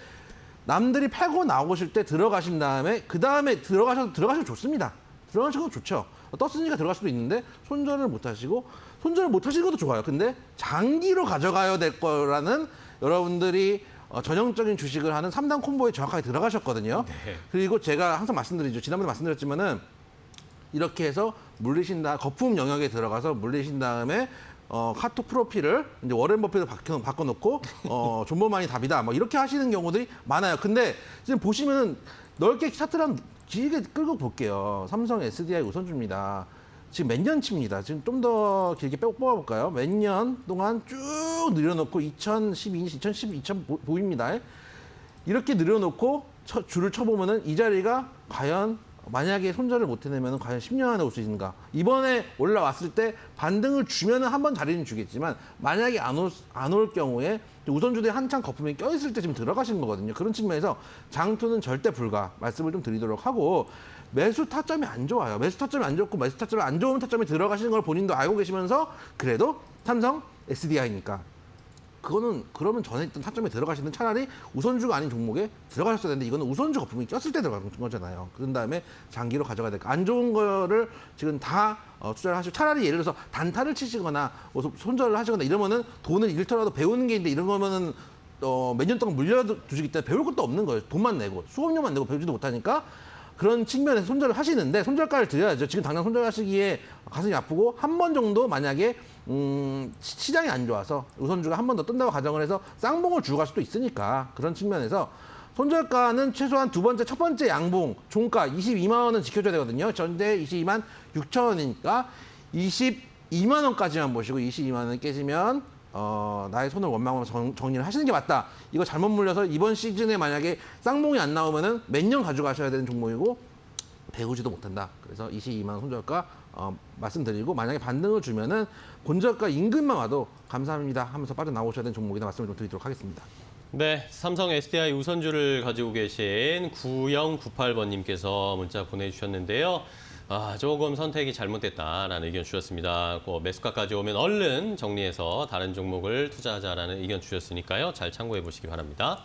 남들이 팔고 나오실 때 들어가신 다음에 그 다음에 들어가셔도 좋습니다. 들어가시는 건 좋죠. 떴으니까 들어갈 수도 있는데 손절을 못 하시고 손절을 못 하시는 것도 좋아요. 근데 장기로 가져가야 될 거라는 여러분들이 전형적인 주식을 하는 3단 콤보에 정확하게 들어가셨거든요. 네. 그리고 제가 항상 말씀드리죠. 지난번에 말씀드렸지만은 이렇게 해서 물리신 다음 거품 영역에 들어가서 물리신 다음에 카톡 프로필을 이제 워렌 버핏을 바꿔놓고 존버만이 답이다. 뭐 이렇게 하시는 경우들이 많아요. 근데 지금 보시면은 넓게 차트를 길게 끌고 볼게요. 삼성 SDI 우선주입니다. 지금 몇 년치입니다. 지금 좀 더 길게 뽑아볼까요? 몇 년 동안 쭉 늘려놓고 2012, 2012, 2000 보입니다. 이렇게 늘려놓고 줄을 쳐보면은 이 자리가 과연 만약에 손절을 못 해내면 과연 10년 안에 올 수 있는가? 이번에 올라왔을 때 반등을 주면은 한 번 자리는 주겠지만 만약에 안 올 경우에 우선주들이 한창 거품이 껴있을 때 지금 들어가신 거거든요. 그런 측면에서 장투는 절대 불가 말씀을 좀 드리도록 하고 매수 타점이 안 좋아요. 매수 타점이 안 좋고 매수 타점이 안 좋은 타점에 들어가시는 걸 본인도 알고 계시면서 그래도 삼성 SDI니까 그러면 전에 있던 타점에 들어가시는 차라리 우선주가 아닌 종목에 들어가셨어야 되는데 이거는 우선주 거품이 꼈을 때 들어간 거잖아요. 그런 다음에 장기로 가져가야 될까. 안 좋은 거를 지금 다 투자를 하시고 차라리 예를 들어서 단타를 치시거나 손절을 하시거나 이러면은 돈을 잃더라도 배우는 게 있는데 이런 거면은 몇 년 동안 물려두시기 때문에 배울 것도 없는 거예요. 돈만 내고 수업료만 내고 배우지도 못하니까 그런 측면에서 손절을 하시는데 손절가를 드려야죠. 지금 당장 손절하시기에 가슴이 아프고 한 번 정도 만약에 시장이 안 좋아서 우선주가 한 번 더 뜬다고 가정을 해서 쌍봉을 주고 갈 수도 있으니까 그런 측면에서 손절가는 최소한 첫 번째 양봉 종가 22만 원은 지켜줘야 되거든요. 전대 22만 6천 원이니까 22만 원까지만 보시고 22만 원 깨지면 나의 손을 원망하면 정리를 하시는 게 맞다. 이거 잘못 물려서 이번 시즌에 만약에 쌍봉이 안 나오면은 몇 년 가져가셔야 되는 종목이고 배우지도 못한다. 그래서 22만 원 손절가 말씀드리고 만약에 반등을 주면은 본저가 임금만 와도 감사합니다 하면서 빠져나오셔야 되는 종목이다 말씀을 좀 드리도록 하겠습니다. 네, 삼성 SDI 우선주를 가지고 계신 9098번님께서 문자 보내주셨는데요. 조금 선택이 잘못됐다라는 의견 주셨습니다. 매수가까지 오면 얼른 정리해서 다른 종목을 투자하자라는 의견 주셨으니까요. 잘 참고해 보시기 바랍니다.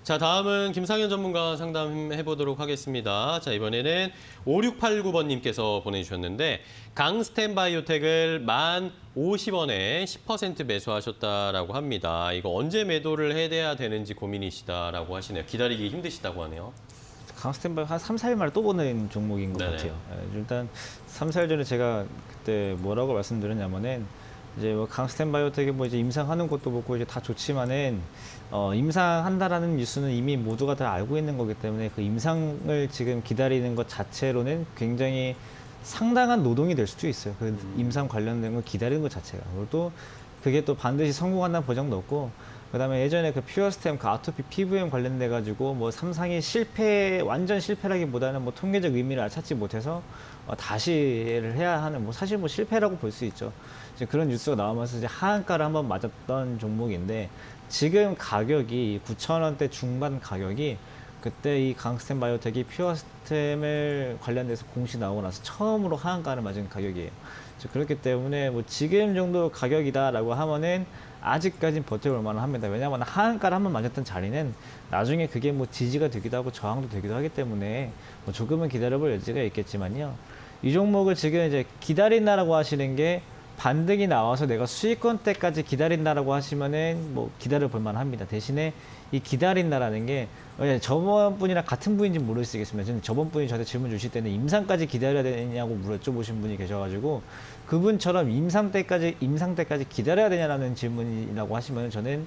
자, 다음은 김상현 전문가 상담해 보도록 하겠습니다. 자, 이번에는 5689번님께서 보내주셨는데 강스텐 바이오텍을 1,050원에 10% 매수하셨다라고 합니다. 이거 언제 매도를 해야 되는지 고민이시다라고 하시네요. 기다리기 힘드시다고 하네요. 강스텐바이오 한 3, 4일 만에 또 보는 종목인 것 네네. 같아요. 일단 3, 4일 전에 제가 그때 뭐라고 말씀드렸냐면은 이제 뭐 강스텐바이오텍이 뭐 이제 임상하는 것도 보고 이제 다 좋지만은 임상한다라는 뉴스는 이미 모두가 다 알고 있는 거기 때문에 그 임상을 지금 기다리는 것 자체로는 굉장히 상당한 노동이 될 수도 있어요. 그 임상 관련된 걸 기다리는 것 자체가. 그리고 또 그게 또 반드시 성공한다는 보장도 없고 그다음에 예전에 그 퓨어스템 그 아토피 피부염 관련돼 가지고 뭐 삼상이 완전 실패라기보다는 뭐 통계적 의미를 찾지 못해서 다시를 해야 하는 뭐 사실 뭐 실패라고 볼 수 있죠. 이제 그런 뉴스가 나오면서 이제 하한가를 한번 맞았던 종목인데 지금 가격이 9,000원대 중반 가격이 그때 이 강스텐 바이오텍이 퓨어스템을 관련돼서 공시 나오고 나서 처음으로 하한가를 맞은 가격이에요. 그렇기 때문에 뭐 지금 정도 가격이다라고 하면은 아직까지는 버텨볼 만합니다. 왜냐하면 하한가를 한번 맞았던 자리는 나중에 그게 뭐 지지가 되기도 하고 저항도 되기도 하기 때문에 뭐 조금은 기다려볼 여지가 있겠지만요. 이 종목을 지금 이제 기다린다라고 하시는 게 반등이 나와서 내가 수익권 때까지 기다린다라고 하시면은 뭐 기다려 볼 만합니다. 대신에 이 기다린다라는 게 저번 분이랑 같은 분인지 모르겠습니다. 저는 저번 분이 저한테 질문 주실 때는 임상 때까지 기다려야 되냐고 여쭤보신 분이 계셔가지고 그분처럼 임상 때까지 기다려야 되냐라는 질문이라고 하시면 저는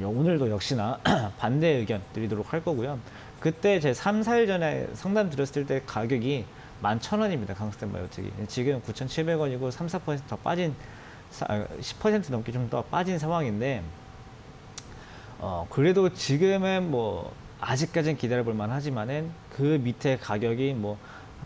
오늘도 역시나 반대 의견 드리도록 할 거고요. 그때 제 3, 4일 전에 상담 드렸을 때 가격이 11,000원입니다. 강스텐 바이오텍이. 지금 9,700원이고 3, 4%더 빠진 10% 넘게 좀 더 빠진 상황인데 그래도 지금은 뭐 아직까지는 기다려볼 만하지만은 그 밑에 가격이 뭐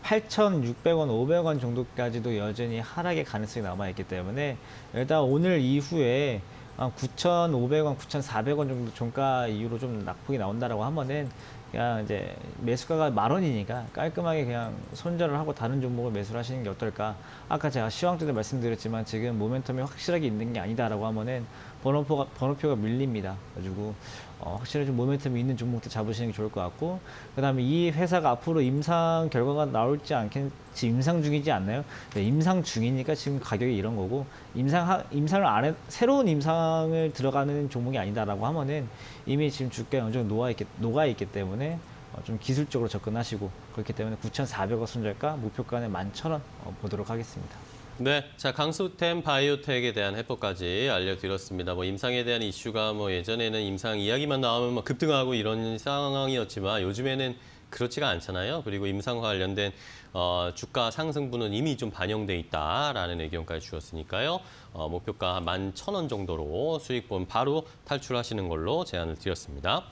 8,600원, 500원 정도까지도 여전히 하락의 가능성이 남아있기 때문에 일단 오늘 이후에 9,500원, 9,400원 정도 종가 이후로 좀 낙폭이 나온다라고 하면은 그냥 이제 매수가가 10,000원이니까 깔끔하게 그냥 손절을 하고 다른 종목을 매수를 하시는 게 어떨까. 아까 제가 시황 때도 말씀드렸지만 지금 모멘텀이 확실하게 있는 게 아니다라고 하면은 번호표가 밀립니다. 그래가지고 확실히 좀 모멘텀이 있는 종목들 잡으시는 게 좋을 것 같고, 그 다음에 이 회사가 앞으로 임상 결과가 나올지 않겠지, 임상 중이지 않나요? 네, 임상 중이니까 지금 가격이 이런 거고, 임상을 안 해, 새로운 임상을 들어가는 종목이 아니다라고 하면은 이미 지금 주가에 어느 정도 녹아있기 때문에 좀 기술적으로 접근하시고, 그렇기 때문에 9,400원 손절가, 목표가는 11,000원 보도록 하겠습니다. 네, 자 강스텐 바이오텍에 대한 해법까지 알려드렸습니다. 뭐 임상에 대한 이슈가 뭐 예전에는 임상 이야기만 나오면 뭐 급등하고 이런 상황이었지만 요즘에는 그렇지가 않잖아요. 그리고 임상과 관련된 주가 상승분은 이미 좀 반영돼 있다라는 의견까지 주었으니까요. 목표가 11,000원 정도로 수익분 바로 탈출하시는 걸로 제안을 드렸습니다.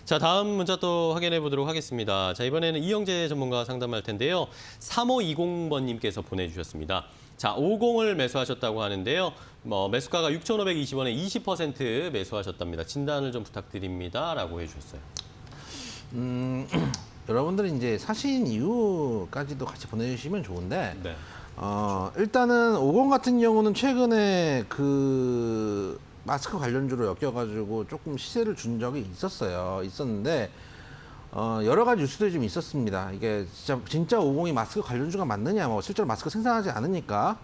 자, 다음 문자 또 확인해 보도록 하겠습니다. 자, 이번에는 이영재 전문가와 상담할 텐데요. 3520번님께서 보내주셨습니다. 자, 50을 매수하셨다고 하는데요. 매수가가 6,520원에 20% 매수하셨답니다. 진단을 좀 부탁드립니다. 라고 해주셨어요. 여러분들이 이제 사신 이유까지도 같이 보내주시면 좋은데, 네. 일단은 50 같은 경우는 최근에 그 마스크 관련주로 엮여가지고 조금 시세를 준 적이 있었는데, 여러 가지 뉴스들이 좀 있었습니다. 이게 진짜 50이 마스크 관련주가 맞느냐, 뭐 실제로 마스크 생산하지 않으니까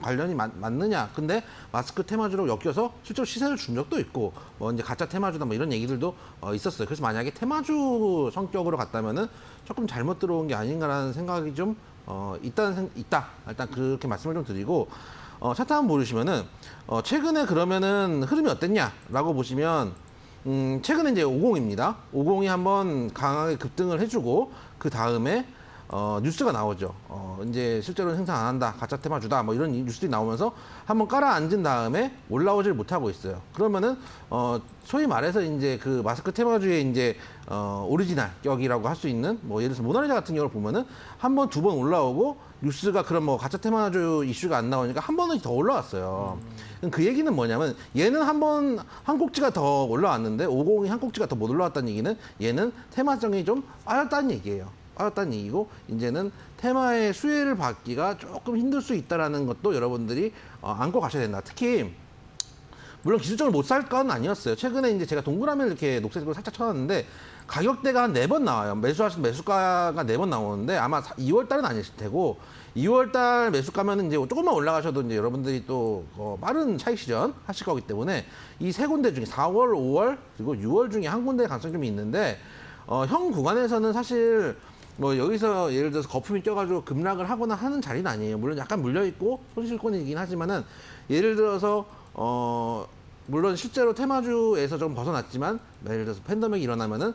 관련이 맞느냐. 근데 마스크 테마주로 엮여서 실제로 시세를 준 적도 있고, 뭐 이제 가짜 테마주다 뭐 이런 얘기들도 있었어요. 그래서 만약에 테마주 성격으로 갔다면은 조금 잘못 들어온 게 아닌가라는 생각이 좀 있다. 일단 그렇게 말씀을 좀 드리고, 차트 한번 보시면은 최근에 그러면은 흐름이 어땠냐라고 보시면. 최근에 이제 50입니다. 50이 한번 강하게 급등을 해주고, 그 다음에, 뉴스가 나오죠. 이제 실제로는 생산 안 한다, 가짜 테마주다, 뭐 이런 뉴스들이 나오면서 한번 깔아앉은 다음에 올라오질 못하고 있어요. 그러면은, 소위 말해서 이제 그 마스크 테마주의 이제, 오리지널 격이라고 할 수 있는, 뭐 예를 들어서 모나리자 같은 경우를 보면은 한 번, 두 번 올라오고, 뉴스가 그런 뭐 가짜 테마주 이슈가 안 나오니까 한 번은 더 올라왔어요. 그 얘기는 뭐냐면 얘는 한 꼭지가 더 올라왔는데 50이 한 꼭지가 더 못 올라왔다는 얘기는 얘는 테마성이 좀 빠졌다는 얘기예요. 빠졌다는 얘기고 이제는 테마의 수혜를 받기가 조금 힘들 수 있다는 것도 여러분들이 안고 가셔야 된다. 특히 물론 기술적으로 못 살 건 아니었어요. 최근에 이제 제가 동그라미를 이렇게 녹색으로 살짝 쳐놨는데 가격대가 한 4번 나와요. 매수하신 매수가가 4번 나오는데 아마 2월 달은 아니실 테고 2월 달 매수가면 이제 조금만 올라가셔도 이제 여러분들이 또 빠른 차익 실현 하실 거기 때문에 이 세 군데 중에 4월, 5월 그리고 6월 중에 한 군데 가능성이 좀 있는데 형 구간에서는 사실 뭐 여기서 예를 들어서 거품이 껴가지고 급락을 하거나 하는 자리는 아니에요. 물론 약간 물려있고 손실권이긴 하지만은 예를 들어서 물론 실제로 테마주에서 좀 벗어났지만 예를 들어서 팬데믹이 일어나면은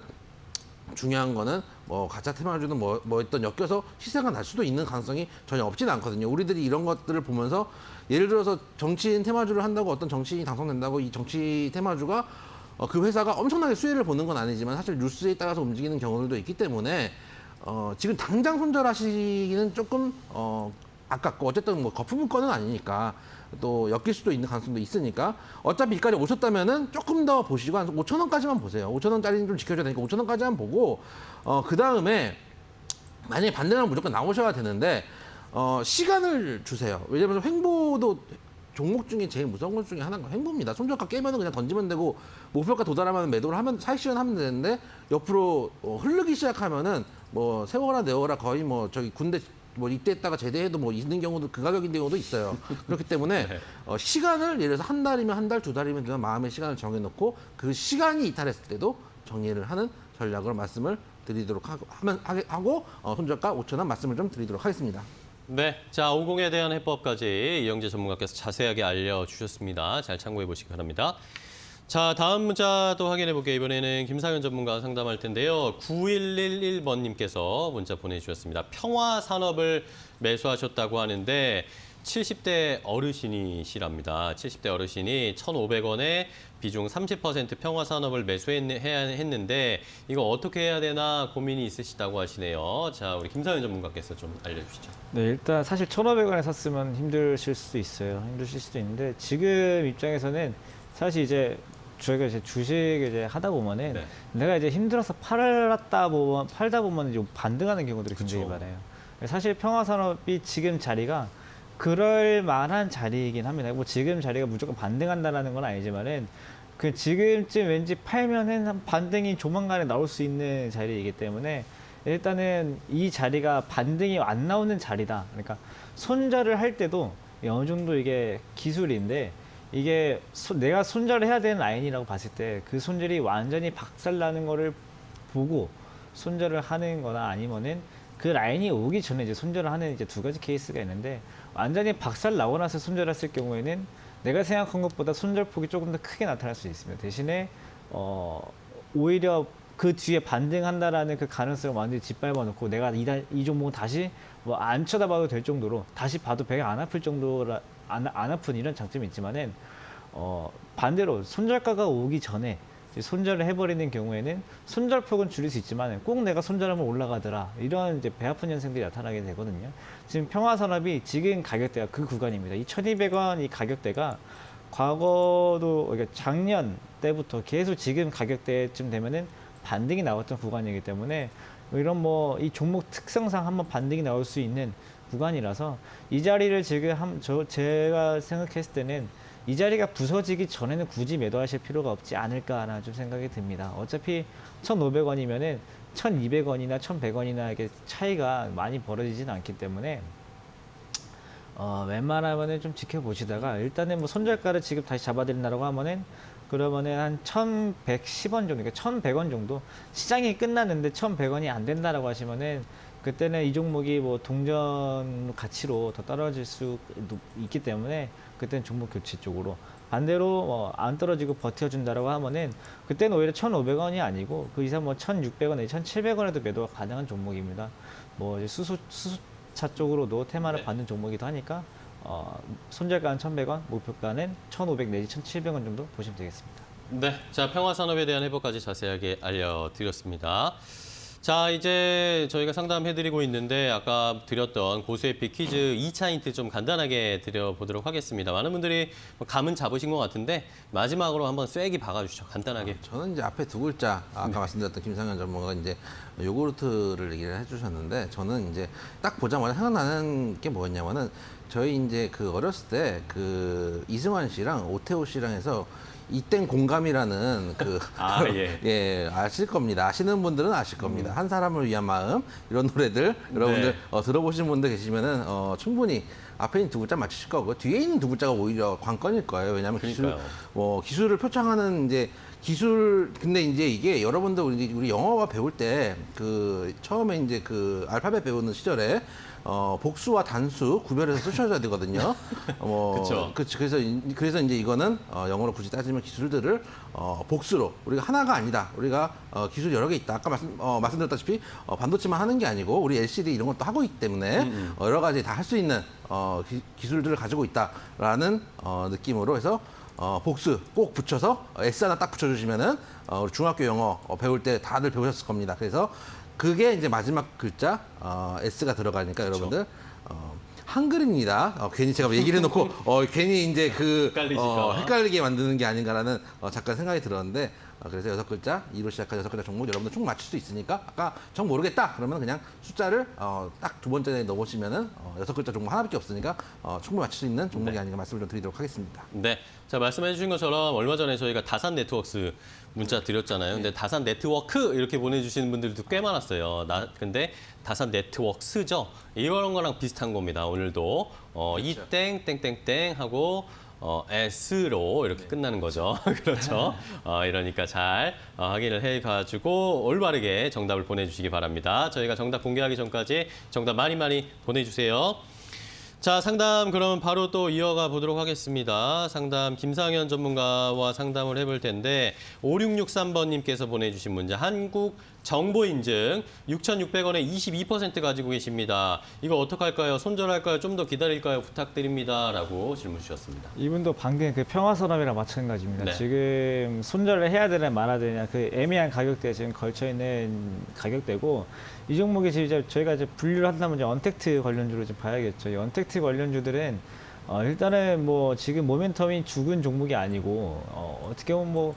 중요한 거는 뭐 가짜 테마주는 뭐 어떤 엮여서 시세가 날 수도 있는 가능성이 전혀 없지는 않거든요. 우리들이 이런 것들을 보면서 예를 들어서 정치인 테마주를 한다고 어떤 정치인이 당선된다고 이 정치 테마주가 그 회사가 엄청나게 수혜를 보는 건 아니지만 사실 뉴스에 따라서 움직이는 경우들도 있기 때문에 지금 당장 손절하시기는 조금 아깝고 어쨌든 뭐 거품 건은 아니니까 또 엮일 수도 있는 가능성도 있으니까 어차피 여기까지 오셨다면은 조금 더 보시고 한 5,000원까지만 보세요. 5,000원짜리는 좀 지켜줘야 되니까 5,000원까지만 보고 그 다음에 만약에 반대는 무조건 나오셔야 되는데 시간을 주세요. 왜냐면 횡보도 종목 중에 제일 무서운 것 중에 하나가 횡보입니다. 손절가 깨면은 그냥 던지면 되고 목표가 도달하면 매도를 하면 사익 실현하면 되는데 옆으로 흐르기 시작하면은 뭐 세워라 내워라 거의 뭐 저기 군대 뭐 이때다가 제대해도 뭐 있는 경우도 그 가격인 경우도 있어요. 그렇기 때문에 네. 시간을 예를 들어서 한 달이면 한 달, 두 달이면 그냥 마음의 시간을 정해놓고 그 시간이 이탈했을 때도 정리를 하는 전략으로 말씀을 드리도록 하고 손절가 5,000원 말씀을 좀 드리도록 하겠습니다. 네, 자 50에 대한 해법까지 이영재 전문가께서 자세하게 알려주셨습니다. 잘 참고해 보시기 바랍니다. 자, 다음 문자도 확인해 볼게요. 이번에는 김상현 전문가와 상담할 텐데요. 9111번님께서 문자 보내주셨습니다. 평화산업을 매수하셨다고 하는데 70대 어르신이시랍니다. 70대 어르신이 1,500원에 비중 30% 평화산업을 매수해야 했는데 이거 어떻게 해야 되나 고민이 있으시다고 하시네요. 자, 우리 김상현 전문가께서 좀 알려주시죠. 네, 일단 사실 1,500원에 샀으면 힘드실 수도 있어요. 힘드실 수도 있는데 지금 입장에서는 사실 이제 저희가 이제 주식 이제 하다 보면은 네. 내가 이제 힘들어서 팔다 보면 이제 반등하는 경우들이 굉장히 그쵸. 많아요. 사실 평화산업이 지금 자리가 그럴 만한 자리이긴 합니다. 뭐 지금 자리가 무조건 반등한다라는 건 아니지만은 그 지금쯤 왠지 팔면은 한 반등이 조만간에 나올 수 있는 자리이기 때문에 일단은 이 자리가 반등이 안 나오는 자리다. 그러니까 손절을 할 때도 어느 정도 이게 기술인데 이게 내가 손절을 해야 되는 라인이라고 봤을 때 그 손절이 완전히 박살나는 거를 보고 손절을 하는 거나 아니면은 그 라인이 오기 전에 이제 손절을 하는 이제 두 가지 케이스가 있는데 완전히 박살 나고 나서 손절했을 경우에는 내가 생각한 것보다 손절폭이 조금 더 크게 나타날 수 있습니다. 대신에 오히려 그 뒤에 반등한다라는 그 가능성을 완전히 짓밟아 놓고 내가 이 종목은 다시 뭐 안 쳐다봐도 될 정도로 다시 봐도 배가 안 아플 정도라 안 아픈 이런 장점이 있지만은 반대로 손절가가 오기 전에 이제 손절을 해버리는 경우에는 손절폭은 줄일 수 있지만 꼭 내가 손절하면 올라가더라 이런 이제 배 아픈 현상들이 나타나게 되거든요. 지금 평화산업이 지금 가격대가 그 구간입니다. 이 1,200원 이 가격대가 과거도 그러니까 작년 때부터 계속 지금 가격대쯤 되면은 반등이 나왔던 구간이기 때문에 이런 뭐 이 종목 특성상 한번 반등이 나올 수 있는 구간이라서 이 자리를 지금 제가 생각했을 때는 이 자리가 부서지기 전에는 굳이 매도하실 필요가 없지 않을까라는 좀 생각이 듭니다. 어차피 1,500원이면은 1,200원이나 1,100원이나 이게 차이가 많이 벌어지진 않기 때문에 웬만하면은 좀 지켜보시다가 일단은 뭐 손절가를 지금 다시 잡아드린다고 하면은 그러면은 한 1,110원 정도, 그러니까 1,100원 정도 시장이 끝났는데 1,100원이 안 된다라고 하시면은 그때는 이 종목이 뭐 동전 가치로 더 떨어질 수 있기 때문에 그때는 종목 교체 쪽으로 반대로 뭐 안 떨어지고 버텨준다라고 하면은 그때는 오히려 1,500원이 아니고 그 이상 뭐 1,600원, 1,700원에도 매도가 가능한 종목입니다. 뭐 이제 수소차 쪽으로도 테마를 받는 종목이기도 하니까 손절가는 1,100원, 목표가는 1,500 내지 1,700원 정도 보시면 되겠습니다. 네, 자 평화산업에 대한 해법까지 자세하게 알려드렸습니다. 자, 이제 저희가 상담해드리고 있는데 아까 드렸던 고수에피 퀴즈 2차 힌트 좀 간단하게 드려보도록 하겠습니다. 많은 분들이 감은 잡으신 것 같은데 마지막으로 한번 쐐기 박아주시죠. 간단하게. 저는 이제 앞에 두 글자 아까 말씀드렸던 김상현 전문가가 이제 요구르트를 얘기를 해주셨는데 저는 이제 딱 보자마자 생각나는 게 뭐였냐면은 저희 이제 그 어렸을 때 그 이승환 씨랑 오태호 씨랑 해서 이땐 공감이라는 그 예. 예, 아실 겁니다. 아시는 분들은 아실 겁니다. 한 사람을 위한 마음 이런 노래들 여러분들 들어보신 분들 계시면은 충분히 앞에 있는 두 글자 맞추실 거고 뒤에 있는 두 글자가 오히려 관건일 거예요. 왜냐하면 기술을 표창하는 이제 기술 근데 이제 이게 여러분들 우리 영어가 배울 때 그 처음에 이제 그 알파벳 배우는 시절에 복수와 단수 구별해서 쓰셔야 되거든요. 그쵸. 그래서 이제 이거는 영어로 굳이 따지면 기술들을 복수로 우리가 하나가 아니다. 우리가 기술 여러 개 있다. 아까 말씀드렸다시피 반도체만 하는 게 아니고 우리 LCD 이런 것도 하고 있기 때문에 여러 가지 다 할 수 있는 기술들을 가지고 있다라는 느낌으로 해서 복수 꼭 붙여서 S 하나 딱 붙여주시면은 우리 중학교 영어 배울 때 다들 배우셨을 겁니다. 그래서 그게 이제 마지막 글자 S가 들어가니까 여러분들 한글입니다. 괜히 제가 얘기를 해놓고 괜히 이제 헷갈리게 만드는 게 아닌가라는 잠깐 생각이 들었는데 그래서 6글자, 2로 시작한 6글자 종목 여러분들 총 맞출 수 있으니까 아까 정 모르겠다 그러면 그냥 숫자를 딱 두 번째에 넣어보시면은 6글자 종목 하나밖에 없으니까 충분히 맞출 수 있는 종목이 아닌가 말씀을 좀 드리도록 하겠습니다. 네. 자, 말씀해 주신 것처럼 얼마 전에 저희가 다산 네트워크스 문자 드렸잖아요. 근데 다산 네트워크 이렇게 보내주시는 분들도 꽤 많았어요. 근데 다산 네트워크스죠. 이런 거랑 비슷한 겁니다. 오늘도 이땡 땡땡땡 하고 S로 이렇게 끝나는 거죠. 그렇죠. 이러니까 잘 확인을 해가지고 올바르게 정답을 보내주시기 바랍니다. 저희가 정답 공개하기 전까지 정답 많이 보내주세요. 자, 상담 그럼 바로 또 이어가 보도록 하겠습니다. 상담 김상현 전문가와 상담을 해볼 텐데 5663번님께서 보내주신 문제 한국 정보인증 6,600원에 22% 가지고 계십니다. 이거 어떡할까요? 손절할까요? 좀 더 기다릴까요? 부탁드립니다. 라고 질문 주셨습니다. 이분도 방금 그 평화서랍이랑 마찬가지입니다. 네. 지금 손절을 해야 되냐 말아야 되냐 그 애매한 가격대에 지금 걸쳐 있는 가격대고 이 종목이 이제 저희가 이제 분류를 한다면 이제 언택트 관련주로 좀 봐야겠죠. 이 언택트 관련주들은 일단은 뭐 지금 모멘텀이 죽은 종목이 아니고 어떻게 보면 뭐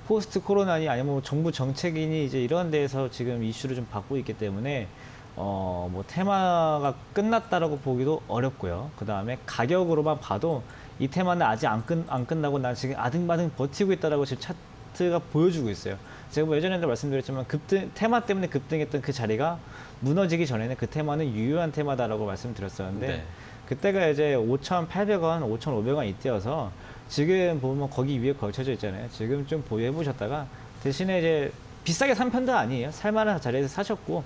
포스트 코로나니 아니면 뭐 정부 정책이니 이제 이런 데에서 지금 이슈를 좀 받고 있기 때문에 뭐 테마가 끝났다라고 보기도 어렵고요. 그 다음에 가격으로만 봐도 이 테마는 아직 안 끝나고 난 지금 아등바등 버티고 있다라고 지금 차트가 보여주고 있어요. 제가 뭐 예전에도 말씀드렸지만 테마 때문에 급등했던 그 자리가 무너지기 전에는 그 테마는 유효한 테마다라고 말씀드렸었는데 네. 그때가 이제 5,800원, 5,500원 이때여서 지금 보면 거기 위에 걸쳐져 있잖아요. 지금 좀 보유해 보셨다가 대신에 이제 비싸게 산 편도 아니에요. 살만한 자리에서 사셨고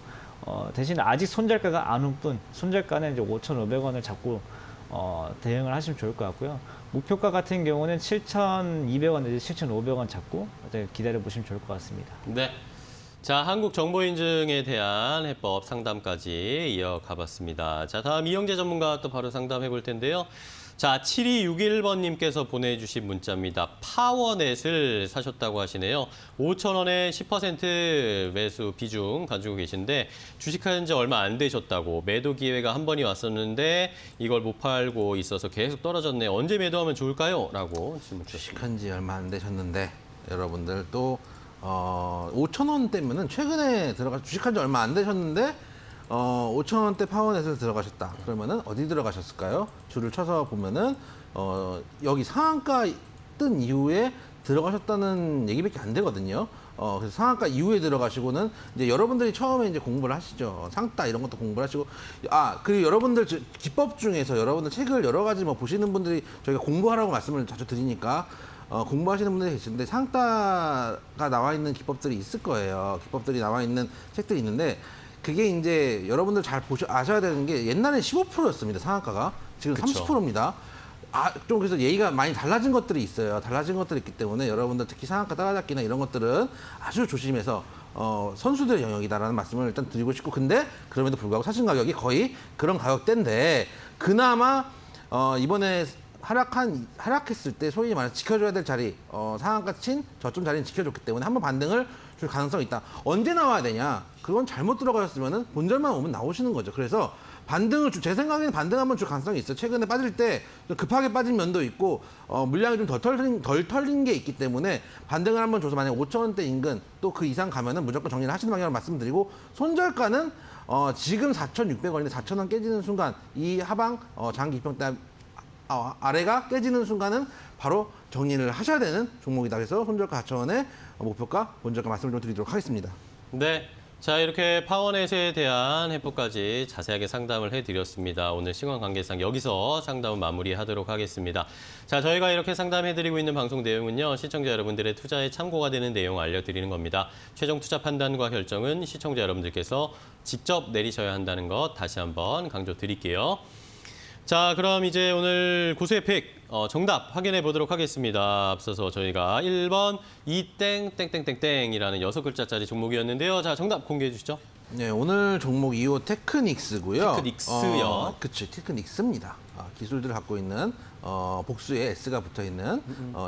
대신에 아직 손절가가 안 온 뿐 손절가는 이제 5,500원을 잡고 대응을 하시면 좋을 것 같고요. 목표가 같은 경우는 7,200원 내지 7,500원 잡고 기다려 보시면 좋을 것 같습니다. 네. 자, 한국 정보인증에 대한 해법 상담까지 이어가 봤습니다. 자, 다음 이영재 전문가 또 바로 상담해 볼 텐데요. 자, 7261번님께서 보내주신 문자입니다. 파워넷을 사셨다고 하시네요. 5,000원에 10% 매수 비중 가지고 계신데 주식한 지 얼마 안 되셨다고 매도 기회가 한 번이 왔었는데 이걸 못 팔고 있어서 계속 떨어졌네요. 언제 매도하면 좋을까요? 라고 질문 주셨습니다. 주식한 지 얼마 안 되셨는데 여러분들 또 5,000원 대면은 최근에 주식한 지 얼마 안 되셨는데 5,000원대 파워넷을 들어가셨다. 그러면은 어디 들어가셨을까요? 줄을 쳐서 보면은 여기 상한가 뜬 이후에 들어가셨다는 얘기밖에 안 되거든요. 그래서 상한가 이후에 들어가시고는 이제 여러분들이 처음에 이제 공부를 하시죠. 상따 이런 것도 공부를 하시고 그리고 여러분들 기법 중에서 여러분들 책을 여러 가지 뭐 보시는 분들이 저희가 공부하라고 말씀을 자주 드리니까 공부하시는 분들이 계시는데 상따가 나와 있는 기법들이 있을 거예요. 기법들이 나와 있는 책들이 있는데 그게 이제 여러분들 잘 아셔야 되는 게 옛날에 15%였습니다. 상한가가. 지금 그쵸. 30%입니다. 좀 그래서 예의가 많이 달라진 것들이 있어요. 달라진 것들이 있기 때문에 여러분들 특히 상한가 따라잡기나 이런 것들은 아주 조심해서 선수들의 영역이다라는 말씀을 일단 드리고 싶고 근데 그럼에도 불구하고 사신 가격이 거의 그런 가격대인데 그나마 이번에 하락했을 때 소위 말해서 지켜줘야 될 자리 상한가 친 저점 자리는 지켜줬기 때문에 한번 반등을 줄 가능성이 있다. 언제 나와야 되냐? 그건 잘못 들어가셨으면 본절만 오면 나오시는 거죠. 그래서 제 생각에는 반등 한번 줄 가능성이 있어요. 최근에 빠질 때 급하게 빠진 면도 있고 물량이 좀 덜 털린 게 있기 때문에 반등을 한번 줘서 만약 5,000원대 인근 또 그 이상 가면은 무조건 정리를 하시는 방향으로 말씀드리고 손절가는 지금 4,600원인데 4,000원 깨지는 순간 이 하방 장기 입평대 아래가 깨지는 순간은 바로 정리를 하셔야 되는 종목이다. 그래서 손절가 4,000원에 목표가 본절가 말씀을 좀 드리도록 하겠습니다. 네. 자, 이렇게 파워넷에 대한 해법까지 자세하게 상담을 해드렸습니다. 오늘 시간 관계상 여기서 상담은 마무리하도록 하겠습니다. 자, 저희가 이렇게 상담해드리고 있는 방송 내용은요. 시청자 여러분들의 투자에 참고가 되는 내용 알려드리는 겁니다. 최종 투자 판단과 결정은 시청자 여러분들께서 직접 내리셔야 한다는 것 다시 한번 강조드릴게요. 자, 그럼 이제 오늘 고수의 픽 정답 확인해 보도록 하겠습니다. 앞서서 저희가 1번 이땡땡땡땡땡이라는 6글자짜리 종목이었는데요. 자, 정답 공개해 주시죠. 네, 오늘 종목 2호 테크닉스고요. 테크닉스요. 그렇죠. 테크닉스입니다. 기술들을 갖고 있는 복수에 S가 붙어 있는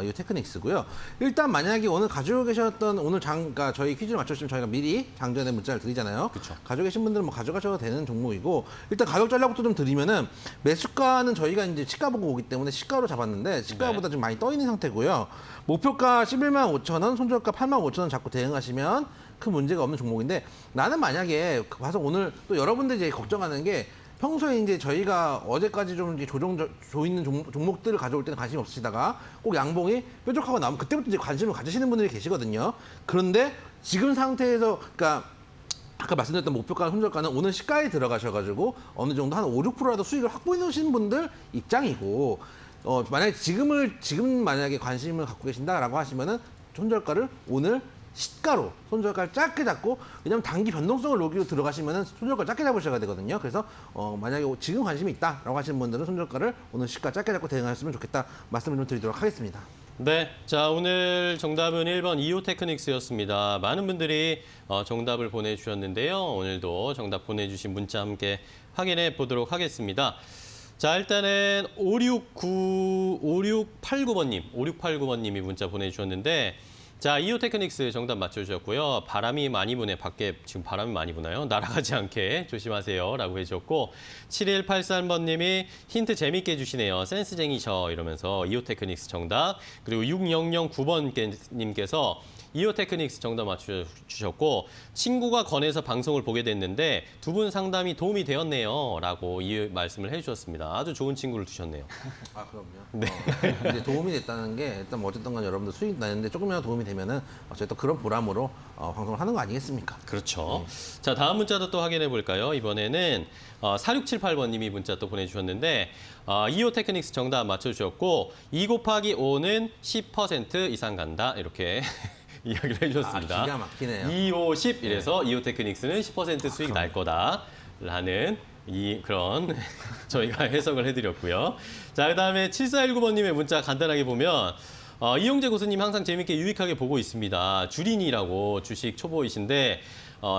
이 테크닉스고요. 일단 만약에 오늘 가지고 계셨던 그러니까 저희 퀴즈를 맞춰주시면 저희가 미리 장전에 문자를 드리잖아요. 그쵸. 가지고 계신 분들은 뭐 가져가셔도 되는 종목이고 일단 가격 전략부터 좀 드리면은 매수가는 저희가 이제 시가 보고 오기 때문에 시가로 잡았는데 시가보다 좀 많이 떠 있는 상태고요. 목표가 11만 5천 원, 손절가 8만 5천 원 잡고 대응하시면 큰 문제가 없는 종목인데 나는 만약에 봐서 오늘 또 여러분들이 이제 걱정하는 게 평소에 이제 저희가 어제까지 좀 이제 조 있는 종목들을 가져올 때는 관심이 없으시다가 꼭 양봉이 뾰족하고 나오면 그때부터 이제 관심을 가지시는 분들이 계시거든요. 그런데 지금 상태에서 그러니까 아까 말씀드렸던 목표가 손절가는 오늘 시가에 들어가셔가지고 어느 정도 한 5, 6%라도 수익을 확보해 놓으시는 분들 입장이고 만약에 지금 만약에 관심을 갖고 계신다라고 하시면은 손절가를 오늘 시가로 손절가를 짧게 잡고 왜냐면 단기 변동성을 녹이고 들어가시면은 손절가를 짧게 잡으셔야 되거든요. 그래서 만약에 지금 관심이 있다라고 하시는 분들은 손절가를 오늘 시가 짧게 잡고 대응하셨으면 좋겠다 말씀을 좀 드리도록 하겠습니다. 네, 자 오늘 정답은 1번 이오테크닉스였습니다. 많은 분들이 정답을 보내주셨는데요. 오늘도 정답 보내주신 문자 함께 확인해 보도록 하겠습니다. 자 일단은 5689번님이 문자 보내주셨는데 자, 이오테크닉스 정답 맞춰주셨고요. 바람이 많이 부네. 밖에 지금 바람이 많이 부나요? 날아가지 않게 조심하세요. 라고 해주셨고 7183번님이 힌트 재밌게 주시네요. 센스쟁이셔. 이러면서 이오테크닉스 정답. 그리고 6009번님께서 이오테크닉스 정답 맞춰주셨고 친구가 권해서 방송을 보게 됐는데 두 분 상담이 도움이 되었네요. 라고 이 말씀을 해주셨습니다. 아주 좋은 친구를 두셨네요. 아 그럼요. 네. 이제 도움이 됐다는 게 일단 뭐 어쨌든 간 여러분들 수익 나는데 조금이라도 도움이 되면은 저희 또 그런 보람으로 방송을 하는 거 아니겠습니까? 그렇죠. 자, 다음 문자도 또 확인해 볼까요? 이번에는 4678번님이 문자 또 보내주셨는데 이오테크닉스 정답 맞춰주셨고 2 곱하기 5는 10% 이상 간다. 이렇게 이야기를 해주셨습니다. 기가 막히네요. 2, 5, 10 이래서 이오테크닉스는 10% 수익 날 거다라는 그런 저희가 해석을 해드렸고요. 자, 그다음에 7419번님의 문자 간단하게 보면 이용재 고수님 항상 재밌게 유익하게 보고 있습니다. 주린이라고 주식 초보이신데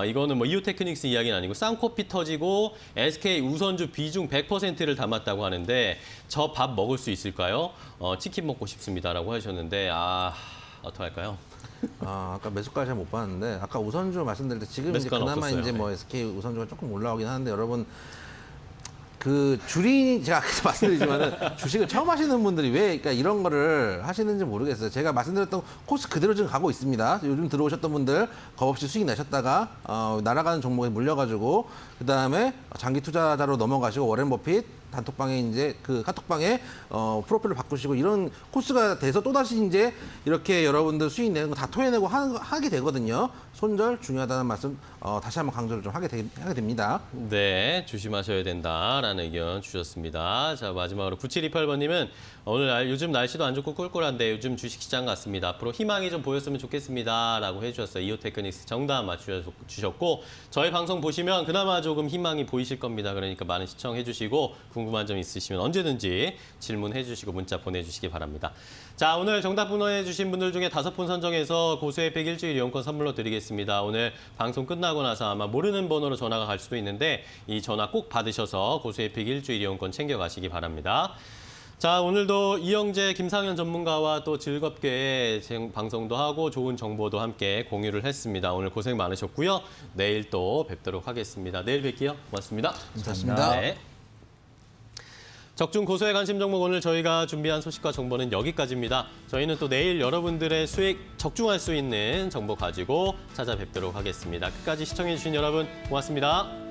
이거는 뭐 이오테크닉스 이야기는 아니고 쌍코피 터지고 SK 우선주 비중 100%를 담았다고 하는데 저 밥 먹을 수 있을까요? 치킨 먹고 싶습니다라고 하셨는데 어떡할까요? 아까 매수가 잘 못 봤는데 아까 우선주 말씀드릴 때 지금 이제 매수가는 그나마 없었어요. 이제 뭐 네. SK 우선주가 조금 올라오긴 하는데 여러분 그 제가 아까 말씀드리지만은 주식을 처음 하시는 분들이 왜 그러니까 이런 거를 하시는지 모르겠어요. 제가 말씀드렸던 코스 그대로 지금 가고 있습니다. 요즘 들어오셨던 분들 겁 없이 수익 내셨다가 날아가는 종목에 물려가지고 그 다음에 장기 투자자로 넘어가시고 워렌 버핏 단톡방에 이제 그 카톡방에 프로필을 바꾸시고 이런 코스가 돼서 또다시 이제 이렇게 여러분들 수익 내는 거 다 토해내고 하게 되거든요. 손절 중요하다는 말씀 다시 한번 강조를 좀 하게 됩니다. 네, 조심하셔야 된다라는 의견 주셨습니다. 자, 마지막으로 9728번님은 오늘 요즘 날씨도 안 좋고 꿀꿀한데 요즘 주식시장 같습니다. 앞으로 희망이 좀 보였으면 좋겠습니다라고 해주셨어요. 이오테크닉스 정답 맞추셨고 저희 방송 보시면 그나마 조금 희망이 보이실 겁니다. 그러니까 많은 시청해주시고 궁금한 점 있으시면 언제든지 질문해주시고 문자 보내주시기 바랍니다. 자, 오늘 정답 보내주신 분들 중에 5분 선정해서 고수의 100일주일 이용권 선물로 드리겠습니다. 오늘 방송 끝나고 나서 아마 모르는 번호로 전화가 갈 수도 있는데 이 전화 꼭 받으셔서 고수의 100일주일 이용권 챙겨가시기 바랍니다. 자, 오늘도 이영재, 김상현 전문가와 또 즐겁게 방송도 하고 좋은 정보도 함께 공유를 했습니다. 오늘 고생 많으셨고요. 내일 또 뵙도록 하겠습니다. 내일 뵐게요. 고맙습니다. 고맙습니다. 네. 적중 고수의 관심 종목 오늘 저희가 준비한 소식과 정보는 여기까지입니다. 저희는 또 내일 여러분들의 수익 적중할 수 있는 정보 가지고 찾아뵙도록 하겠습니다. 끝까지 시청해주신 여러분 고맙습니다.